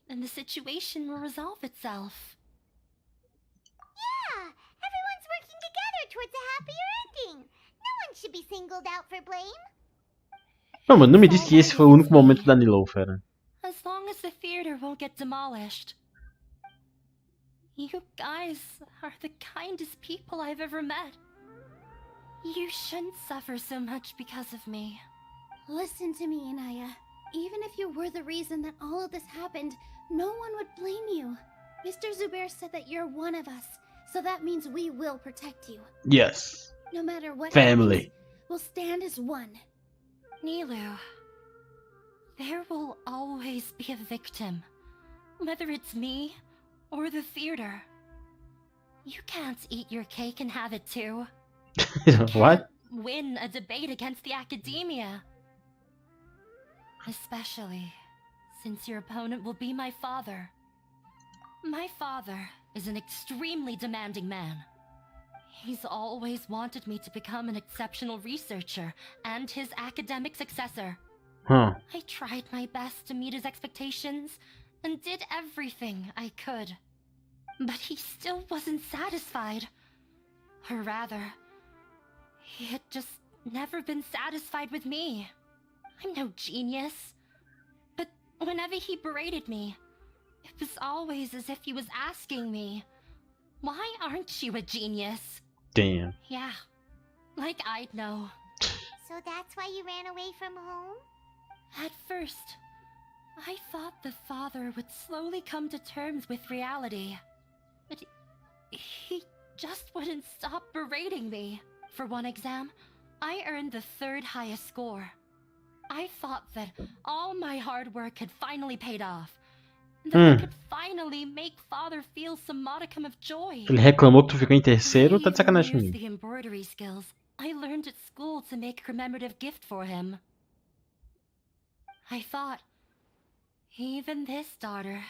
then the situation will resolve itself. Yeah! Everyone's working together towards a happier ending. No one should be singled out for blame. Não, mano, não me diz que esse foi o único momento da Nilou, fera. As long as the theater won't get demolished. You guys are the kindest people I've ever met. You shouldn't suffer so much because of me. Listen to me, Inaya. Even if you were the reason that all of this happened, no one would blame you. Mr. Zubair said that you're one of us, so that means we will protect you. Yes. No matter what Family. happens, we'll stand as one. Nilou, there will always be a victim. Whether it's me or the theater. You can't eat your cake and have it too. What? Win a debate against the academia. Especially since your opponent will be my father. My father is an extremely demanding man. He's always wanted me to become an exceptional researcher and his academic successor. Huh. I tried my best to meet his expectations and did everything I could. But he still wasn't satisfied. Or rather, he had just never been satisfied with me. I'm no genius. But whenever he berated me, it was always as if he was asking me, "Why aren't you a genius?" Damn. Yeah, like I'd know. So that's why you ran away from home? At first, I thought the father would slowly come to terms with reality. But he just wouldn't stop berating me. For one exam, I earned the 3rd highest score. I thought that all my hard work had finally paid off. That I could finally make father feel some modicum of joy. Ele reclamou que tu ficou em terceiro, tá de sacanagem I used comigo. the embroidery skills I learned at school to make a commemorative gift for him. I thought, even this daughter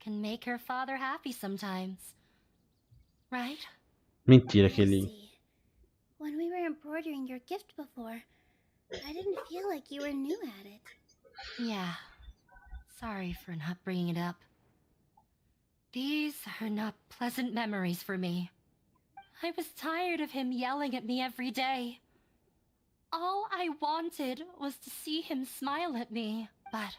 can make her father happy sometimes. Right? Mentira que ele... See, when we were embroidering your gift before, I didn't feel like you were new at it. Yeah. Sorry for not bringing it up. These are not pleasant memories for me. I was tired of him yelling at me every day. All I wanted was to see him smile at me, but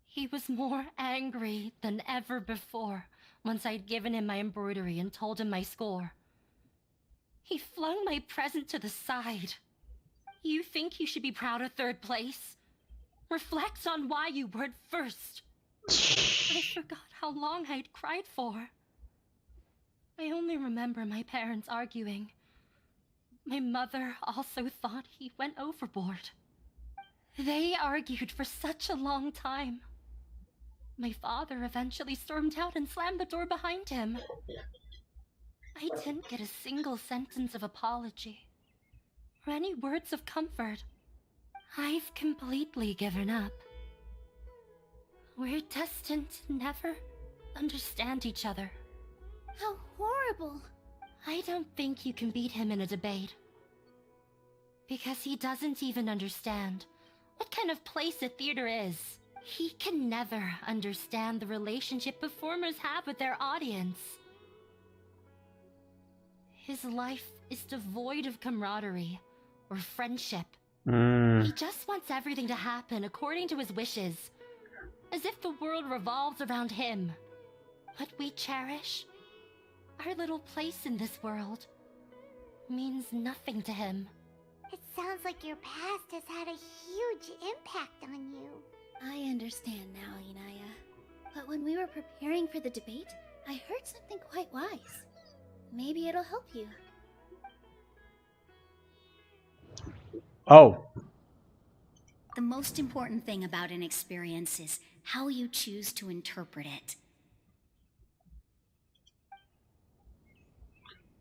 he was more angry than ever before once I'd given him my embroidery and told him my score. He flung my present to the side. You think you should be proud of 3rd place? Reflect on why you weren't first. I forgot how long I'd cried for. I only remember my parents arguing. My mother also thought he went overboard. They argued for such a long time. My father eventually stormed out and slammed the door behind him. I didn't get a single sentence of apology or any words of comfort. I've completely given up. We're destined to never understand each other. How horrible! I don't think you can beat him in a debate. Because he doesn't even understand what kind of place a theater is. He can never understand the relationship performers have with their audience. His life is devoid of camaraderie or friendship. He just wants everything to happen according to his wishes, as if the world revolves around him. What we cherish, our little place in this world, means nothing to him. It sounds like your past has had a huge impact on you. I understand now, Inaya. But when we were preparing for the debate, I heard something quite wise. Maybe it'll help you. Oh. The most important thing about an experience is how you choose to interpret it.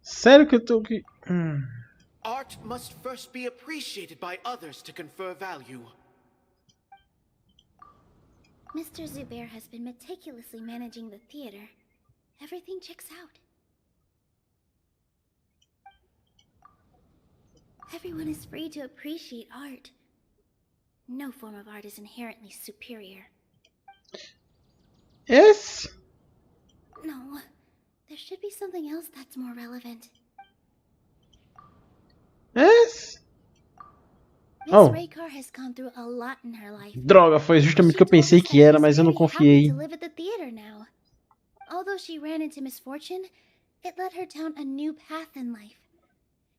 Sério que eu tô aqui? Art must first be appreciated by others to confer value. Mr. Zubair has been meticulously managing the theater. Everything checks out. Everyone is free to appreciate art. No form of art is inherently superior. Yes? No, there should be something else that's more relevant. Yes? Miss Oh. Raykar has gone through a lot in her life. Droga, foi justamente o que eu pensei que era, mas eu não confiei. To live at the theater now. Although she ran into misfortune, it led her down a new path in life.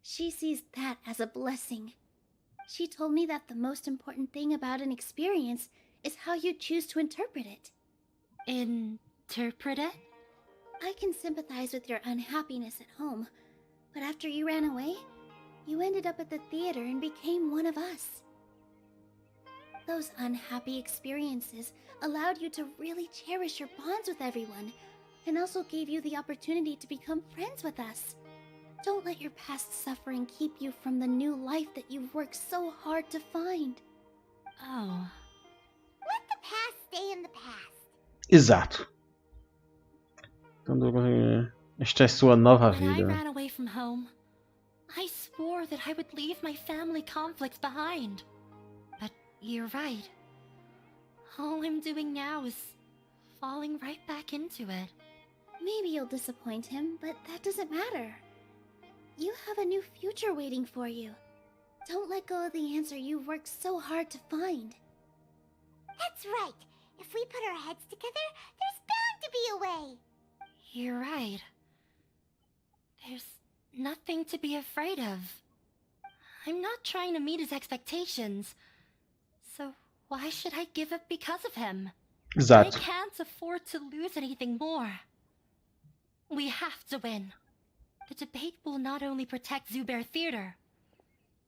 She sees that as a blessing. She told me that the most important thing about an experience is how you choose to interpret it. Interpret it? I can sympathize with your unhappiness at home, but after you ran away, you ended up at the theater and became one of us. Those unhappy experiences allowed you to really cherish your bonds with everyone, and also gave you the opportunity to become friends with us. Don't let your past suffering keep you from the new life that you've worked so hard to find. Oh. Let the past stay in the past. Exato. Esta é sua nova When I vida. ran away from home, I swore that I would leave my family conflicts behind. But you're right. All I'm doing now is falling right back into it. Maybe you'll disappoint him, but that doesn't matter. You have a new future waiting for you. Don't let go of the answer you've worked so hard to find. That's right. If we put our heads together, there's bound to be a way. You're right. There's nothing to be afraid of. I'm not trying to meet his expectations. So why should I give up because of him? Exato. I can't afford to lose anything more. We have to win. The debate will not only protect Zubair Theater,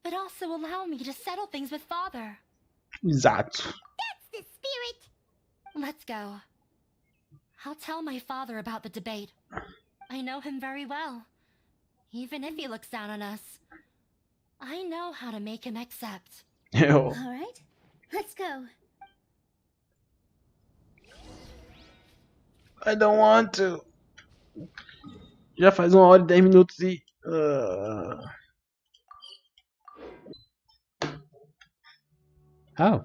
but also allow me to settle things with Father. Exato. That's the spirit. Let's go. I'll tell my father about the debate. I know him very well. Even if he looks down on us, I know how to make him accept. Alright, let's go. I don't want to. Já faz 1 hora e 10 minutos e... Oh.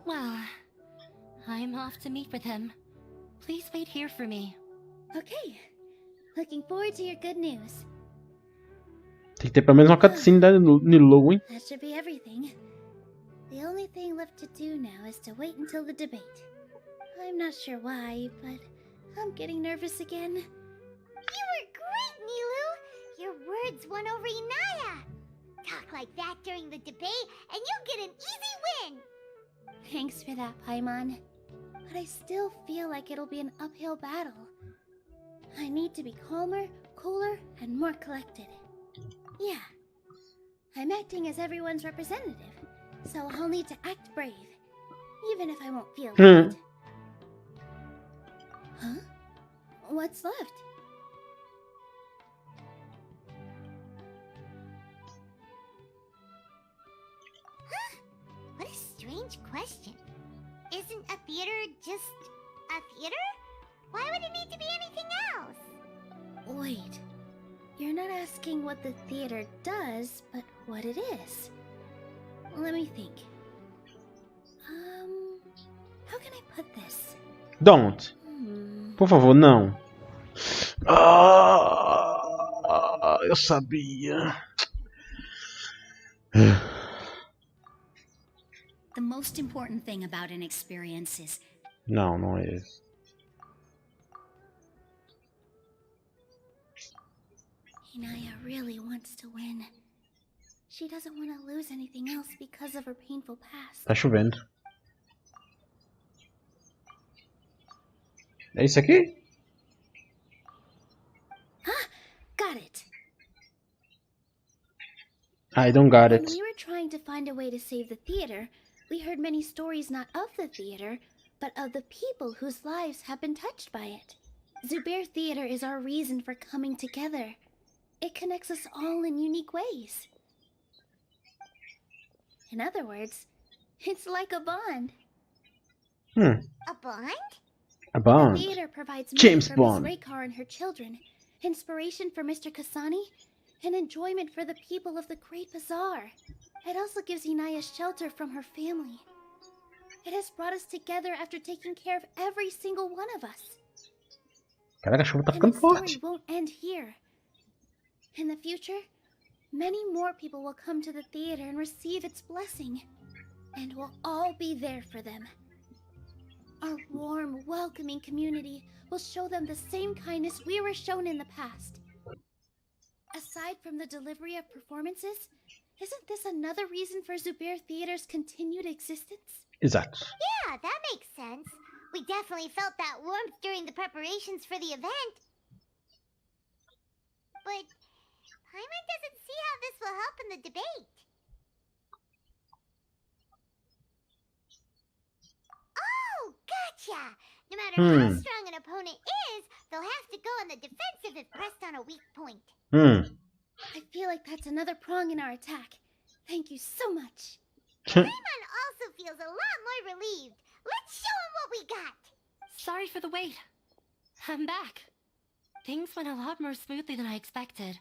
Well, I'm off to meet with him. Please wait here for me. Okay. Looking forward to your good news. Tem que ter pelo menos uma cutscene da Nilou, hein? That should be everything. The only thing left to do now is to wait until the debate. I'm not sure why, but I'm getting nervous again. You were great, Nilou! Your words won over Inaya! Talk like that during the debate, and you'll get an easy win! Thanks for that, Paimon. But I still feel like it'll be an uphill battle. I need to be calmer, cooler, and more collected. Yeah. I'm acting as everyone's representative, so I'll need to act brave, even if I won't feel like it. Huh? What's left? Huh? What a strange question. Isn't a theater just a theater? Why would it need to be anything else? Wait. You're not asking what the theater does, but what it is. Let me think. How can I put this? Don't. Por favor, não. Eu sabia. The most important thing about an experience is... Não, não é isso. Inaya really wants to win. She doesn't want to lose anything else because of her painful past. Tá chovendo. É isso aqui? Ah, got it. I don't got it. When we were trying to find a way to save the theater, we heard many stories not of the theater, but of the people whose lives have been touched by it. Zubair Theater is our reason for coming together. It connects us all in unique ways. In other words, it's like a bond. A bond? A bond. The theater provides James money for Bond. Miss Raykar and her children, inspiration for Mr. Kasani, and enjoyment for the people of the Great Bazaar. It also gives Inaya shelter from her family. It has brought us together after taking care of every single one of us. Caraca, a chuva tá And ficando its story forte. won't end here. In the future, many more people will come to the theater and receive its blessing, and we'll all be there for them. Our warm, welcoming community will show them the same kindness we were shown in the past. Aside from the delivery of performances, isn't this another reason for Zubair Theater's continued existence? Exato. Yeah, that makes sense. We definitely felt that warmth during the preparations for the event. But Paimon doesn't see how this will help in the debate. Oh, gotcha! No matter how strong an opponent is, they'll have to go on the defensive if pressed on a weak point. I feel like that's another prong in our attack. Thank you so much. Paimon also feels a lot more relieved. Let's show him what we got. Sorry for the wait. I'm back. Things went a lot more smoothly than I expected.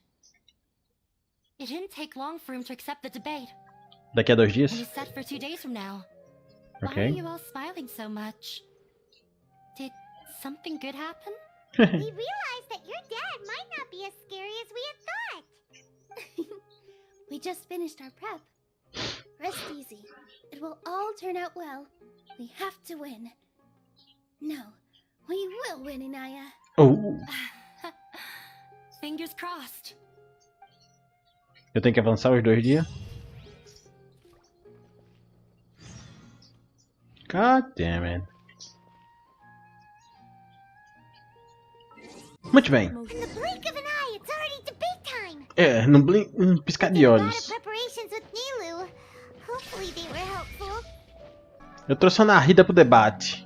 It didn't take long for him to accept the debate. Daqui a 2 It dias. is set for 2 days from now. Why Okay. are you all smiling so much? Did something good happen? We realized that your dad might not be as scary as we had thought. We just finished our prep. Rest easy. It will all turn out well. We have to win. No, we will win, Inaya. Oh, Fingers crossed. eu tenho que avançar os 2 dias. God damn it. Muito bem. In the blink of an eye, it's already debate time. É, num piscar de A lot of olhos. preparations with Nilou. Hopefully they were helpful. Eu trouxe a Narita pro debate.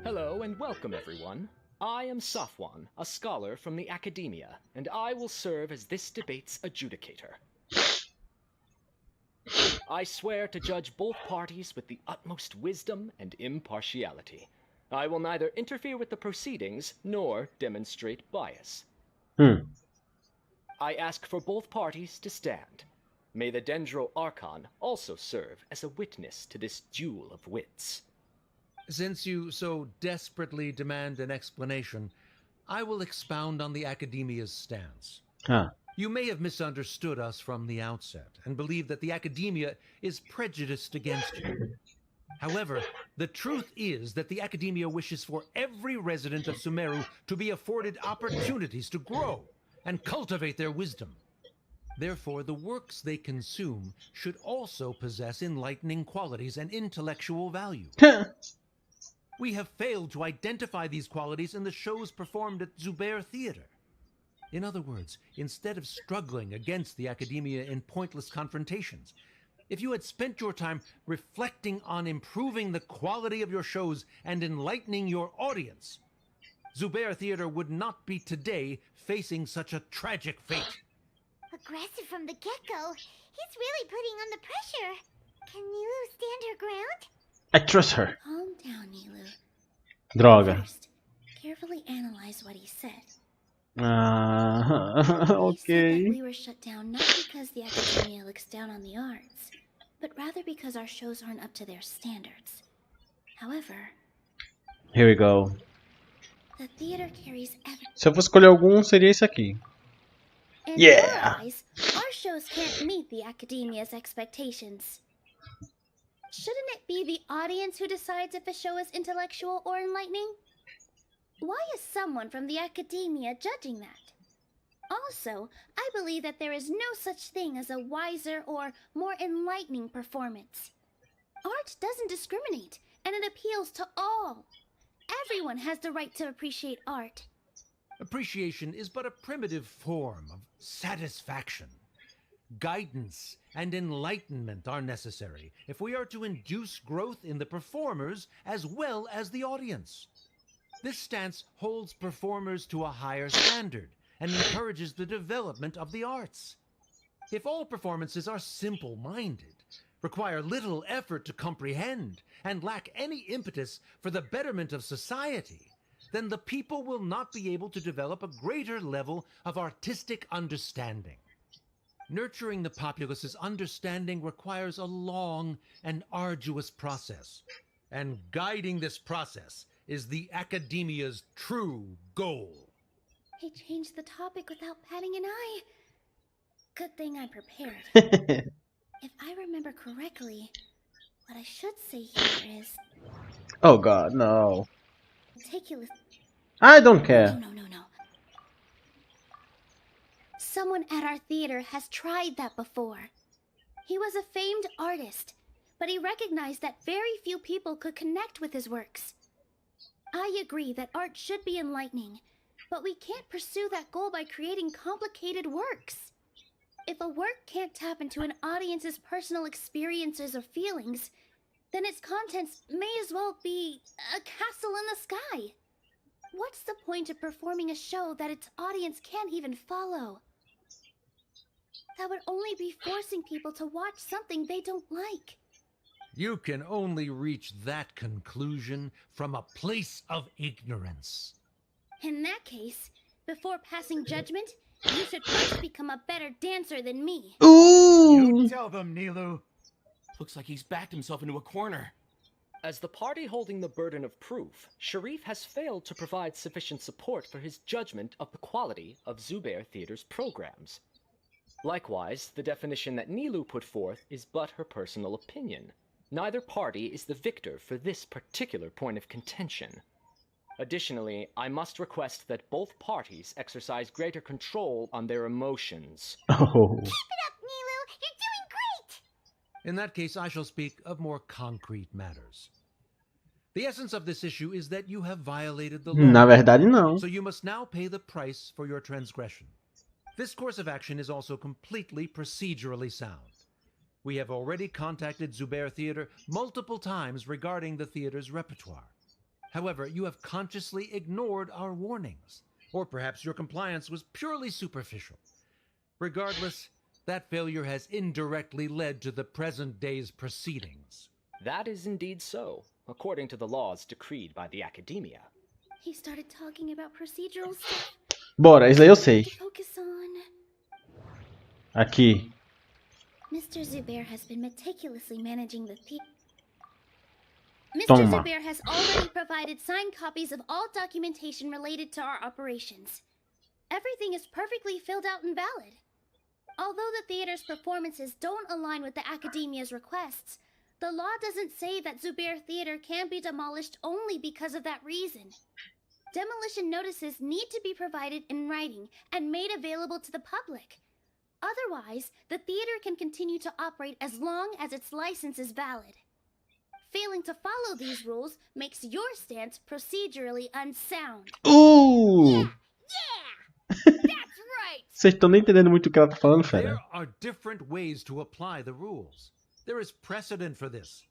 Hello and welcome everyone. I am Safwan, a scholar from the academia, and I will serve as this debate's adjudicator. I swear to judge both parties with the utmost wisdom and impartiality. I will neither interfere with the proceedings nor demonstrate bias. I ask for both parties to stand. May the Dendro Archon also serve as a witness to this duel of wits. Since you so desperately demand an explanation, I will expound on the Academia's stance. You may have misunderstood us from the outset and believe that the Academia is prejudiced against you. However, the truth is that the Academia wishes for every resident of Sumeru to be afforded opportunities to grow and cultivate their wisdom. Therefore, the works they consume should also possess enlightening qualities and intellectual value. We have failed to identify these qualities in the shows performed at Zubair Theater. In other words, instead of struggling against the academia in pointless confrontations, if you had spent your time reflecting on improving the quality of your shows and enlightening your audience, Zubair Theater would not be today facing such a tragic fate. Aggressive from the get-go. He's really putting on the pressure. Can Nilou stand her ground? I trust her. Calm down, Nilou. Droga. First, carefully analyze what he said. Okay. He said that we were shut down not because the academia looks down on the arts, but rather because our shows aren't up to their standards. However, Here we go. the theater carries everything. Se eu fosse escolher algum, seria esse aqui. In Yeah. our eyes, our shows can't meet the academia's expectations. Shouldn't it be the audience who decides if a show is intellectual or enlightening? Why is someone from the academia judging that? Also, I believe that there is no such thing as a wiser or more enlightening performance. Art doesn't discriminate, and it appeals to all. Everyone has the right to appreciate art. Appreciation is but a primitive form of satisfaction. Guidance and enlightenment are necessary if we are to induce growth in the performers as well as the audience. This stance holds performers to a higher standard and encourages the development of the arts. If all performances are simple-minded, require little effort to comprehend, and lack any impetus for the betterment of society, then the people will not be able to develop a greater level of artistic understanding. Nurturing the populace's understanding requires a long and arduous process, and guiding this process is the academia's true goal. He changed the topic without batting an eye. Good thing I'm prepared. If I remember correctly, what I should say here is... Oh god, no. Meticulous... I don't care. No. Someone at our theater has tried that before. He was a famed artist, but he recognized that very few people could connect with his works. I agree that art should be enlightening, but we can't pursue that goal by creating complicated works. If a work can't tap into an audience's personal experiences or feelings, then its contents may as well be a castle in the sky. What's the point of performing a show that its audience can't even follow? That would only be forcing people to watch something they don't like. You can only reach that conclusion from a place of ignorance. In that case, before passing judgment, you should first become a better dancer than me. Ooh! You tell them, Nilou. Looks like he's backed himself into a corner. As the party holding the burden of proof, Sharif has failed to provide sufficient support for his judgment of the quality of Zubair Theater's programs. Likewise, the definition that Nilou put forth is but her personal opinion. Neither party is the victor for this particular point of contention. Additionally, I must request that both parties exercise greater control on their emotions. Oh. Keep it up, Nilou! You're doing great! In that case, I shall speak of more concrete matters. The essence of this issue is that you have violated the law. Na verdade, não. So you must now pay the price for your transgression. This course of action is also completely procedurally sound. We have already contacted Zubair Theater multiple times regarding the theater's repertoire. However, you have consciously ignored our warnings, or perhaps your compliance was purely superficial. Regardless, that failure has indirectly led to the present day's proceedings. That is indeed so, according to the laws decreed by the academia. He started talking about procedural stuff. Bora, isso aí eu sei. Focus on... Aqui. Mr. Zubair has been meticulously managing the Mr. Toma. Zubair has already provided signed copies of all documentation related to our operations. Everything is perfectly filled out and valid. Although the theater's performances don't align with the academia's requests, the law doesn't say that Zubair Theater can be demolished only because of that reason. Demolition notices need to be provided in writing and made available to the public. Otherwise, the theater can continue to operate as long as its license is valid. Failing to follow these rules makes your stance procedurally unsound. That's right! Vocês estão nem entendendo muito o que ela tá falando, fera. There are different ways to apply the rules. There is precedent for this.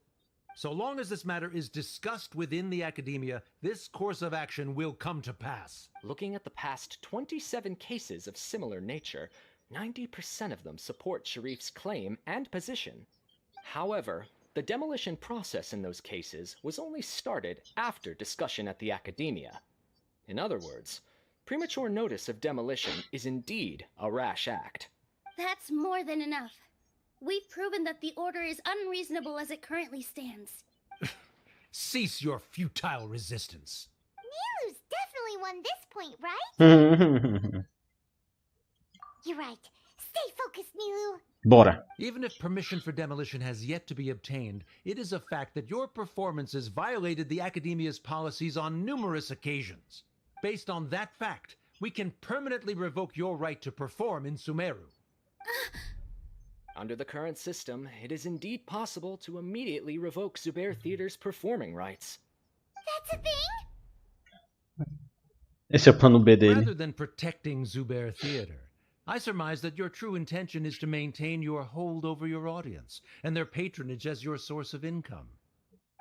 So long as this matter is discussed within the academia, this course of action will come to pass. Looking at the past 27 cases of similar nature, 90% of them support Sharif's claim and position. However, the demolition process in those cases was only started after discussion at the academia. In other words, premature notice of demolition is indeed a rash act. That's more than enough. We've proven that the order is unreasonable as it currently stands. Cease your futile resistance. Nilou's definitely won this point, right? You're right. Stay focused, Nilou. Bora. Even if permission for demolition has yet to be obtained, it is a fact that your performances violated the Academia's policies on numerous occasions. Based on that fact, we can permanently revoke your right to perform in Sumeru. Under the current system, it is indeed possible to immediately revoke Zubair Theater's performing rights. That's a thing? Esse é o plano B dele. Rather than protecting Zubair Theater, I surmise that your true intention is to maintain your hold over your audience and their patronage as your source of income.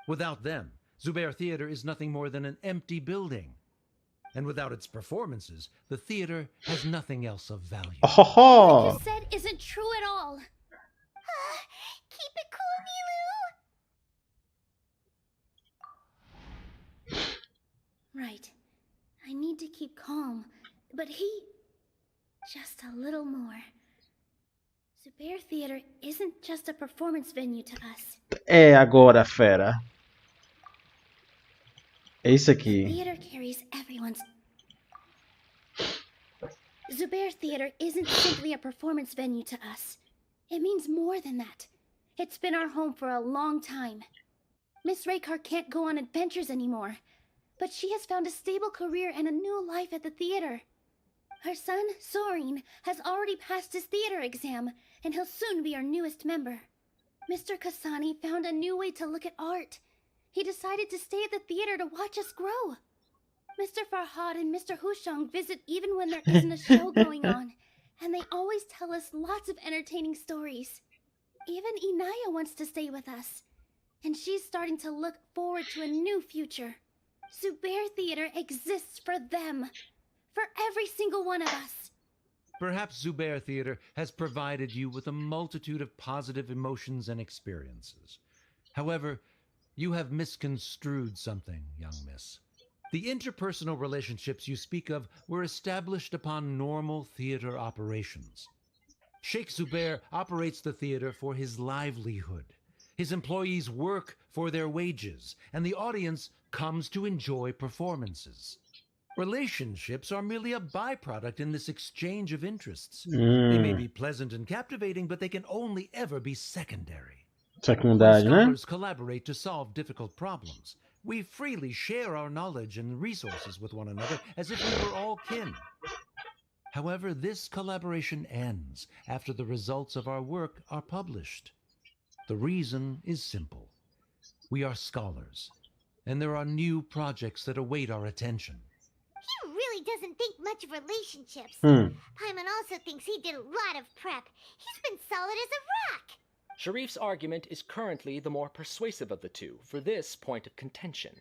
Without them, Zubair Theater is nothing more than an empty building. And without its performances, the theater has nothing else of value. What you said isn't true at all. Keep it cool, Nilou. Right. I need to keep calm, but just a little more. Zubair Theater isn't just a performance venue to us. É agora, fera. É isso aqui. Theater carries everyone's... Zubair Theater isn't simply a performance venue to us. It means more than that. It's been our home for a long time. Miss Raykar can't go on adventures anymore, but she has found a stable career and a new life at the theater. Her son, Soren, has already passed his theater exam, and he'll soon be our newest member. Mr. Kasani found a new way to look at art. He decided to stay at the theater to watch us grow. Mr. Farhad and Mr. Hushang visit even when there isn't a show going on, and they always tell us lots of entertaining stories. Even Inaya wants to stay with us, and she's starting to look forward to a new future. Zubair Theater exists for them, for every single one of us. Perhaps Zubair Theater has provided you with a multitude of positive emotions and experiences. However, you have misconstrued something, young miss. The interpersonal relationships you speak of were established upon normal theater operations. Sheikh Zubair operates the theater for his livelihood. His employees work for their wages, and the audience comes to enjoy performances. Relationships are merely a byproduct in this exchange of interests. They may be pleasant and captivating, but they can only ever be secondary. Secundário, né? Scholars collaborate to solve difficult problems. We freely share our knowledge and resources with one another as if we were all kin. However, this collaboration ends after the results of our work are published. The reason is simple. We are scholars, and there are new projects that await our attention. He really doesn't think much of relationships. Paimon also thinks he did a lot of prep. He's been solid as a rock. Sharif's argument is currently the more persuasive of the two for this point of contention.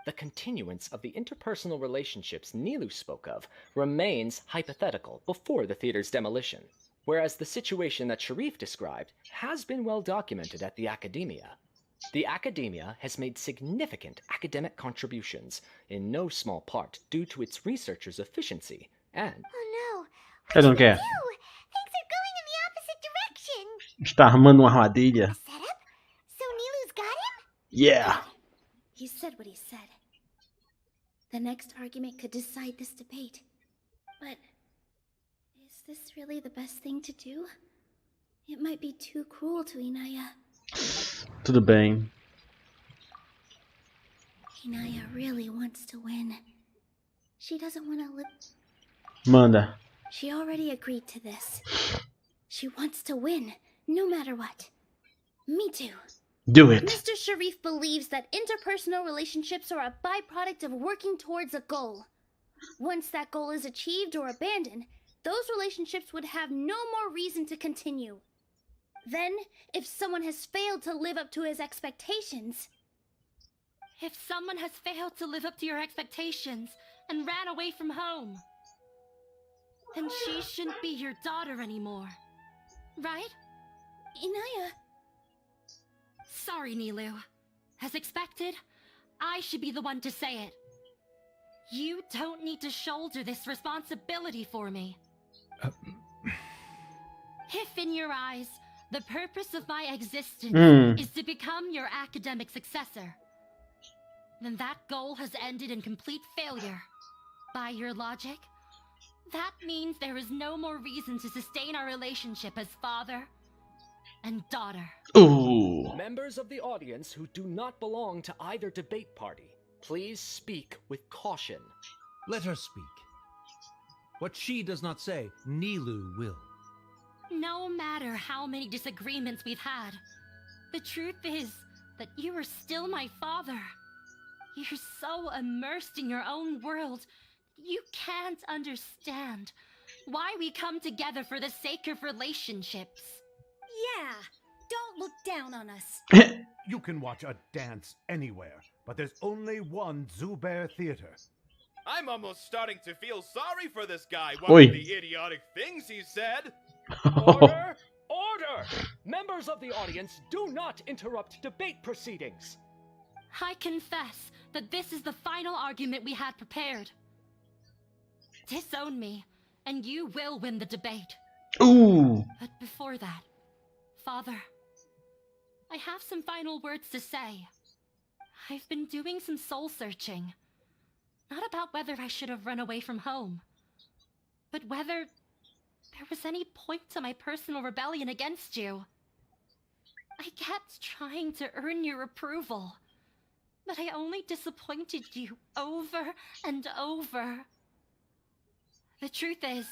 The continuance of the interpersonal relationships Nilou spoke of remains hypothetical before the theater's demolition, whereas the situation that Sharif described has been well documented at the academia. The academia has made significant academic contributions, in no small part due to its researchers' efficiency and... Oh no! I don't care. Things are going in the opposite direction! Está armando uma armadilha. A setup? So Nilou's got him? Yeah! He said what he said. The next argument could decide this debate. But is this really the best thing to do? It might be too cruel to Inaya. Tudo bem. Inaya really wants to win. She doesn't want to live... Manda. She already agreed to this. She wants to win, no matter what. Me too. Do it. Mr. Sharif believes that interpersonal relationships are a byproduct of working towards a goal. Once that goal is achieved or abandoned, those relationships would have no more reason to continue. Then, if someone has failed to live up to his expectations... If someone has failed to live up to your expectations and ran away from home, then she shouldn't be your daughter anymore. Right? Inaya... Sorry, Nilou. As expected, I should be the one to say it. You don't need to shoulder this responsibility for me. If in your eyes, the purpose of my existence is to become your academic successor, then that goal has ended in complete failure. By your logic, that means there is no more reason to sustain our relationship as father and daughter. Ooh. Members of the audience who do not belong to either debate party, please speak with caution. Let her speak. What she does not say, Nilou will. No matter how many disagreements we've had, the truth is that you are still my father. You're so immersed in your own world, you can't understand why we come together for the sake of relationships. Yeah, don't look down on us. You can watch a dance anywhere, but there's only one Zubair Theater. I'm almost starting to feel sorry for this guy. Oi. One of the idiotic things he said. Order! Order! Members of the audience, do not interrupt debate proceedings. I confess that this is the final argument we had prepared. Disown me, and you will win the debate. Ooh. But before that, Father, I have some final words to say. I've been doing some soul searching. Not about whether I should have run away from home, but whether there was any point to my personal rebellion against you. I kept trying to earn your approval, but I only disappointed you over and over. The truth is,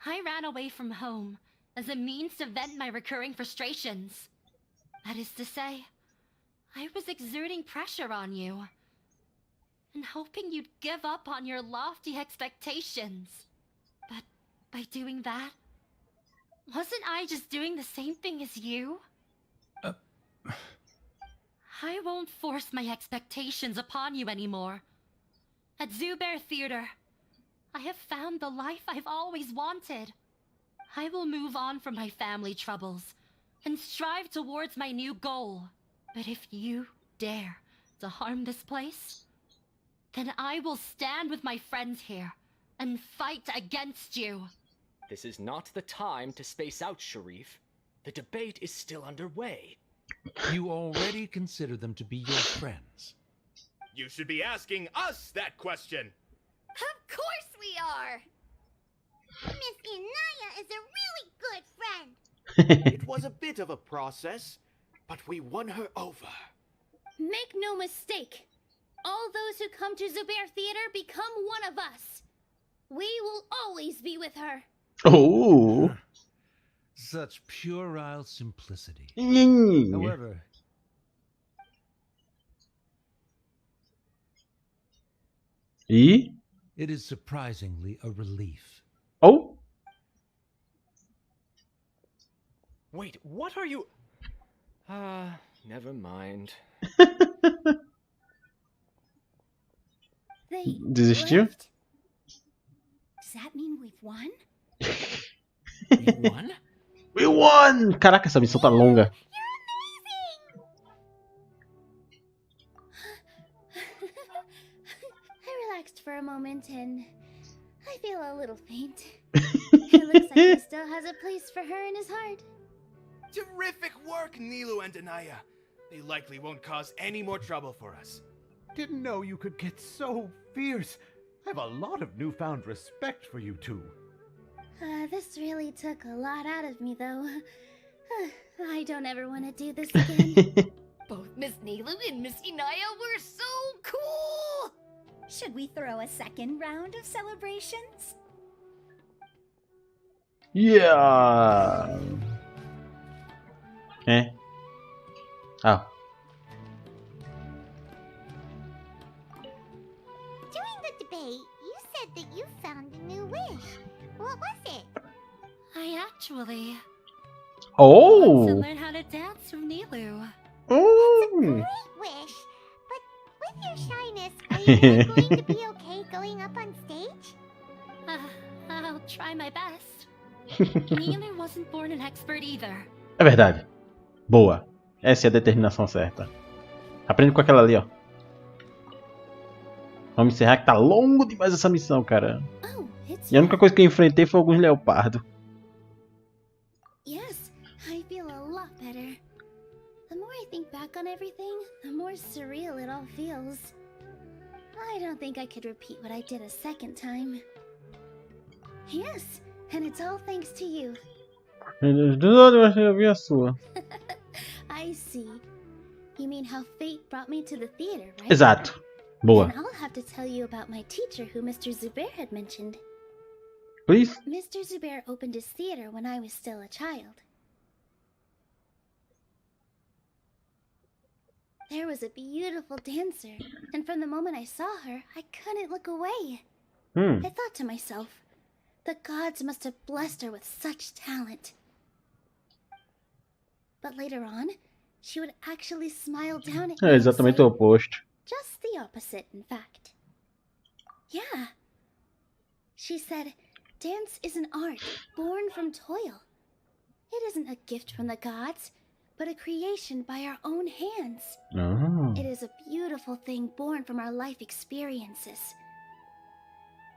I ran away from home as a means to vent my recurring frustrations. That is to say, I was exerting pressure on you and hoping you'd give up on your lofty expectations. But by doing that, wasn't I just doing the same thing as you? I won't force my expectations upon you anymore. At Zubair Theater, I have found the life I've always wanted. I will move on from my family troubles and strive towards my new goal. But if you dare to harm this place, then I will stand with my friends here and fight against you. This is not the time to space out, Sharif. The debate is still underway. You already consider them to be your friends. You should be asking us that question. Of course we are! Miss Inaya is a really good friend. It was a bit of a process, but we won her over. Make no mistake. All those who come to Zubair Theater become one of us. We will always be with her. Oh. Such puerile simplicity. Mm. However, E? It is surprisingly a relief. Oh? Wait, what are you... never mind. They Desistiu? left? Does that mean we've won? We won? We won! Caraca, essa missão tá longa. I relaxed for a moment and I feel a little faint. It looks like he still has a place for her in his heart. Terrific work, Nilou and Inaya. They likely won't cause any more trouble for us. Didn't know you could get so fierce. I have a lot of newfound respect for you two. This really took a lot out of me, though. I don't ever want to do this again. Both Miss Nilou and Miss Inaya were so cool! Should we throw a second round of celebrations? Yeah. Eh? Oh. actually. Oh! Want to learn how to dance from Nilou. Great wish. But with your shyness, are you going to be okay going up on stage? I'll try my best. Nilou wasn't born an expert either. É verdade. Boa. Essa é a determinação certa. Aprende com aquela ali, ó. Vamos encerrar que tá longo demais essa missão, cara. E a única coisa que eu enfrentei foi alguns leopardos. Yes, I feel a lot better. The more I think back on everything, the more surreal it all feels. I don't think I could repeat what I did a second time. Yes, and it's all thanks to you. Eu vi a sua. I see. You mean how fate brought me to the theater, right? Exato. Boa. And I'll have to tell you about my teacher who Mr. Zubair had mentioned. Please? Mr. Zubair opened his theater when I was still a child. There was a beautiful dancer, and from the moment I saw her, I couldn't look away. I thought to myself, the gods must have blessed her with such talent. But later on, she would actually smile down at me. É exatamente o oposto. Just the opposite, in fact. Yeah. She said, dance is an art born from toil. It isn't a gift from the gods, but a creation by our own hands. Oh. It is a beautiful thing born from our life experiences.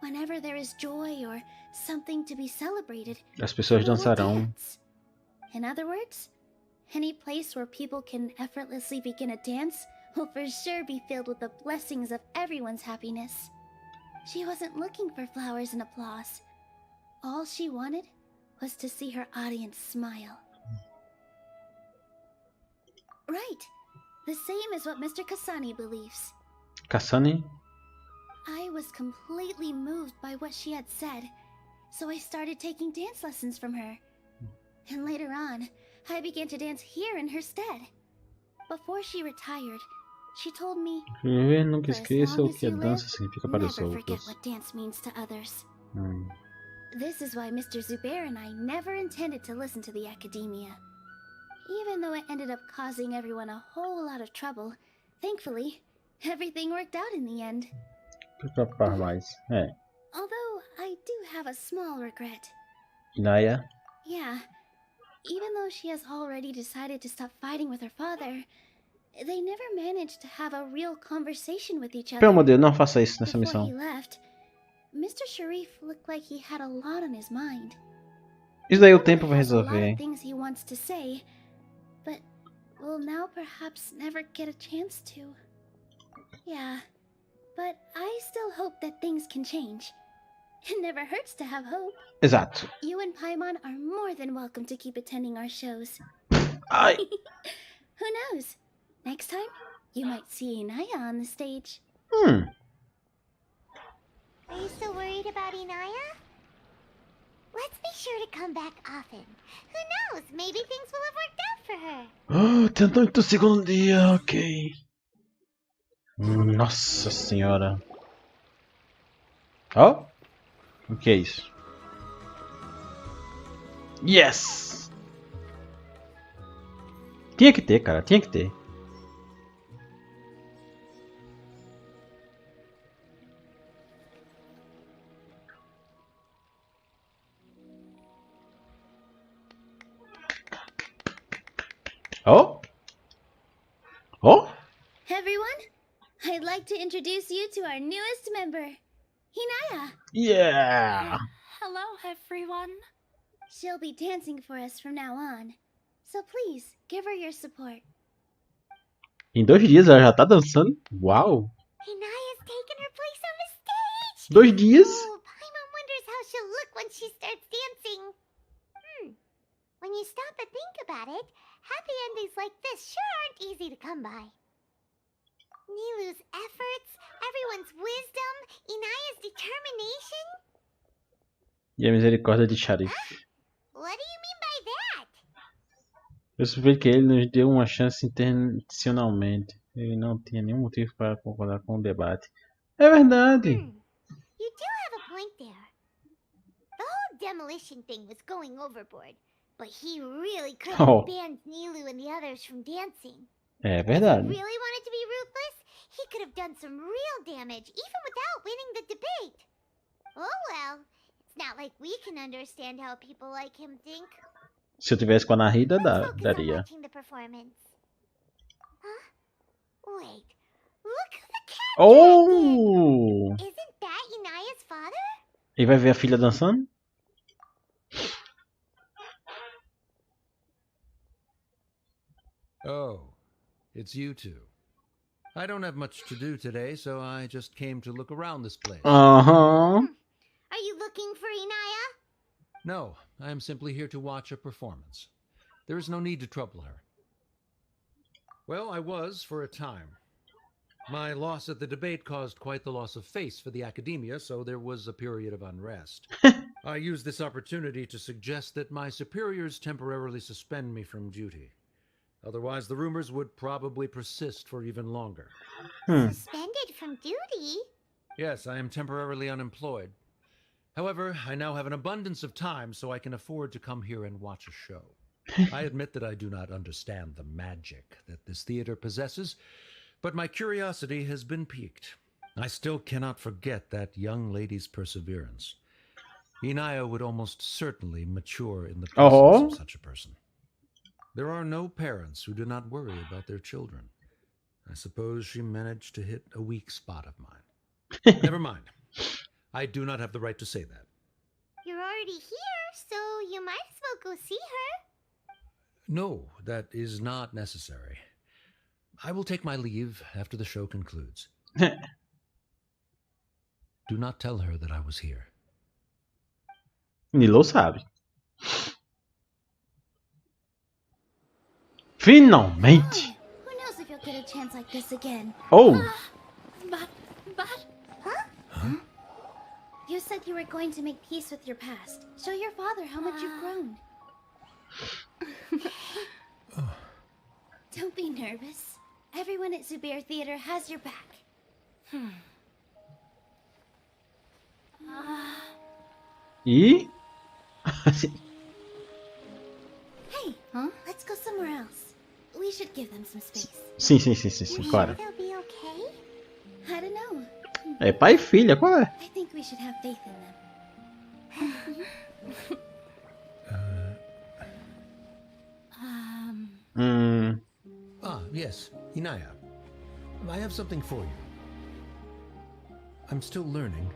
Whenever there is joy or something to be celebrated, As pessoas people will dançarão. dance. In other words, any place where people can effortlessly begin a dance will for sure be filled with the blessings of everyone's happiness. She wasn't looking for flowers and applause. All she wanted was to see her audience smile. Right. The same as what Mr. Kasani believes. Kasani? I was completely moved by what she had said, so I started taking dance lessons from her. And later on, I began to dance here in her stead. Before she retired, she told me, Nunca esqueça o que a dança significa para os never forget outros. what dance means to others. This is why Mr. Zubair and I never intended to listen to the academia. Even though it ended up causing everyone a whole lot of trouble, thankfully, everything worked out in the end. Por preocupar mais. É. Although, I do have a small regret. Inaya? Yeah. Even though she has already decided to stop fighting with her father, they never managed to have a real conversation with each other. Pelo amor de Deus, não faça isso nessa Before missão. he left, Mr. Sharif looked like he had a lot on his mind. Isso daí o tempo vai Has a lot resolver. of things he wants to say, but will now perhaps never get a chance to. Yeah, but I still hope that things can change. It never hurts to have hope. Exato. You and Paimon are more than welcome to keep attending our shows. Ai. Who knows? Next time, you might see Inaya on the stage. Are you still worried about Inaya? Let's be sure to come back often. Who knows? Maybe things will have worked out for her. Tentando o segundo dia, ok. Nossa senhora. Ó. O que é isso? Yes! Tinha que ter, cara. Tinha que ter. Oh? Oh? Everyone, I'd like to introduce you to our newest member, Inaya. Yeah! Hello, everyone. She'll be dancing for us from now on, so please give her your support. Em 2 dias ela já tá dançando? Uau! Inaya's taken her place on the stage. 2 dias? Oh, Paimon wonders how she'll look when she starts dancing. When you stop and think about it, happy endings like this sure aren't easy to come by. Nilou's efforts, everyone's wisdom, Inaya's determination. E a misericórdia de Sharif. What do you mean by that? Eu suspeito que ele nos deu uma chance intencionalmente. Ele não tinha nenhum motivo para concordar com o debate. É verdade. You do have a point there. The whole demolition thing was going overboard, but he really could Oh. have banned Nilou and the others from dancing. É If he verdade. really wanted to be ruthless, he could have done some real damage, even without winning the debate. Oh well, it's not like we can understand how people like him think. Se eu tivesse com a Narida, Let's focus on daria. watching the performance. Huh? Wait, look who the cat Oh! dragged in. Isn't that Inaya's father? Ele vai ver a filha dançando? Oh, it's you two. I don't have much to do today, so I just came to look around this place. Aham. Are you looking for Inaya? No, I am simply here to watch a performance. There is no need to trouble her. Well, I was for a time. My loss at the debate caused quite the loss of face for the academia, so there was a period of unrest. I used this opportunity to suggest that my superiors temporarily suspend me from duty. Otherwise, the rumors would probably persist for even longer. Suspended from duty? Yes, I am temporarily unemployed. However, I now have an abundance of time, so I can afford to come here and watch a show. I admit that I do not understand the magic that this theater possesses, but my curiosity has been piqued. I still cannot forget that young lady's perseverance. Inaya would almost certainly mature in the presence of such a person. There are no parents who do not worry about their children. I suppose she managed to hit a weak spot of mine. Never mind. I do not have the right to say that. You're already here, so you might as well go see her. No, that is not necessary. I will take my leave after the show concludes. Do not tell her that I was here. Nilou sabe. Finalmente! Who knows if you'll get a chance like this again? Oh! But... Huh? You said you were going to make peace with your past. Show your father how much you've grown. Don't be nervous. Everyone at Zubair Theater has your back. E? Hey, let's go somewhere else. We should give them some space. Sim, claro. They'll be okay? I don't know. É pai e filha, qual é? I think we should have faith in them. Ah, yes, Inaya. I have something for you. I'm still learning.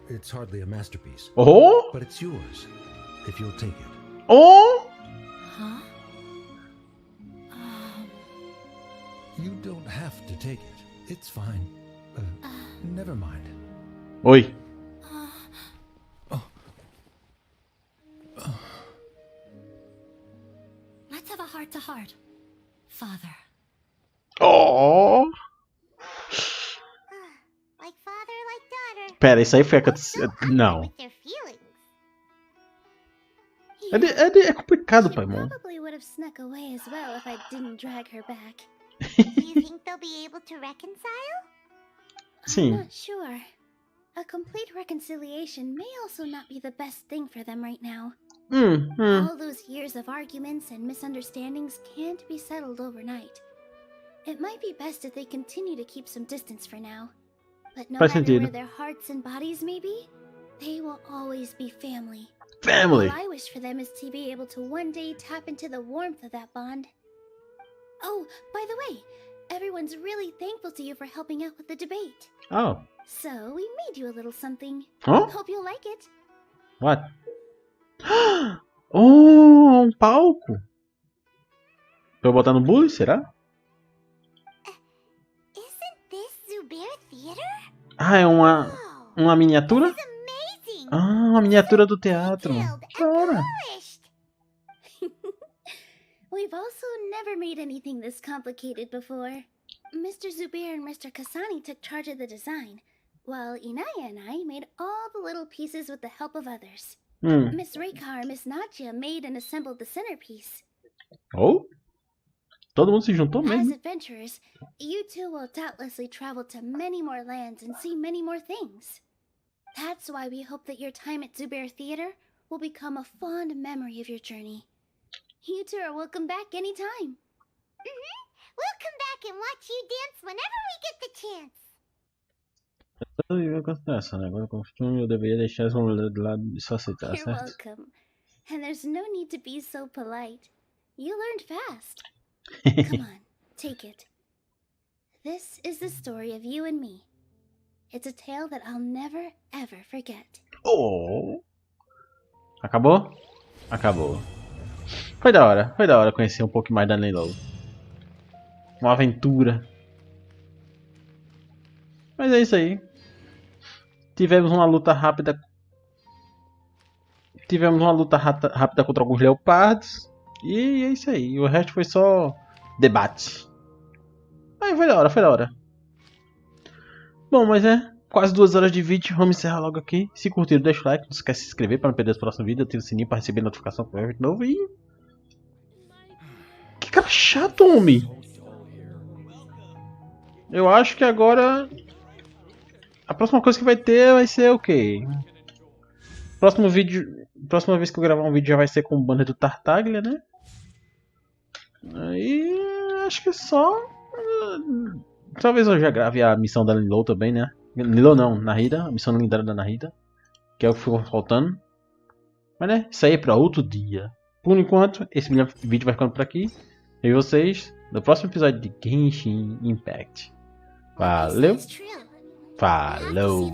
It's hardly a masterpiece. Oh? But it's yours, if you'll take it. Oh? Huh? You don't have to take it. It's fine. Never mind. Oi. Let's have a heart-to-heart. Father. Oh! Like father, like daughter. Pera, isso aí foi a não. With their feelings. É complicado, pai, mano. Probably would have snuck away as well if I didn't drag her back. Do you think they'll be able to reconcile? Sim. I'm not sure. A complete reconciliation may also not be the best thing for them right now. All those years of arguments and misunderstandings can't be settled overnight. It might be best if they continue to keep some distance for now. But no matter where their hearts and bodies may be, they will always be family. Family! All I wish for them is to be able to one day tap into the warmth of that bond. Oh, by the way, everyone's really thankful to you for helping out with the debate. Oh. So, we made you a little something. Huh? Hope you'll like it. What? Oh, palco. Pra eu botar no bully, será? Isn't this Zubair Theater? Ah, é uma miniatura? This is amazing. Ah, uma miniatura do teatro. Cara. We've also never made anything this complicated before. Mr. Zubair and Mr. Kasani took charge of the design, while Inaya and I made all the little pieces with the help of others. Miss Reika or Miss Nadia made and assembled the centerpiece. Oh? Todo mundo se juntou As mesmo. adventurers, you two will doubtlessly travel to many more lands and see many more things. That's why we hope that your time at Zubair Theater will become a fond memory of your journey. You two are welcome back anytime. We'll come back and watch you dance whenever we get the chance. Em consideração, né? Agora, como costume, eu deveria deixar as mulheres do lado e só aceitar, You're certo? welcome. And there's no need to be so polite. You learned fast. Come on, take it. This is the story of you and me. It's a tale that I'll never, ever forget. Oh! Acabou? Acabou. Foi da hora conhecer um pouco mais da Nilou. Uma aventura. Mas é isso aí. Tivemos uma luta rápida. Rápida contra alguns leopardos. E é isso aí. O resto foi só debate. Aí foi da hora. Bom, mas é quase 2 horas de vídeo. Vamos encerrar logo aqui. Se curtiram, deixa o like. Não esquece de se inscrever para não perder os próximos vídeos. Ativa o sininho para receber notificação quando vídeo novo. E... que cara chato, homem. Eu acho que agora... a próxima coisa que vai ter vai ser o quê? Próximo vídeo... próxima vez que eu gravar um vídeo já vai ser com o banner do Tartaglia, né? Aí... acho que só... talvez eu já grave a missão da Nilou também, né? Nilou não, Narida. A missão lendária da Narida. Que é o que ficou faltando. Mas né, isso aí é pra outro dia. Por enquanto, esse vídeo vai ficando por aqui. E vocês no próximo episódio de Genshin Impact. Valeu! Falou!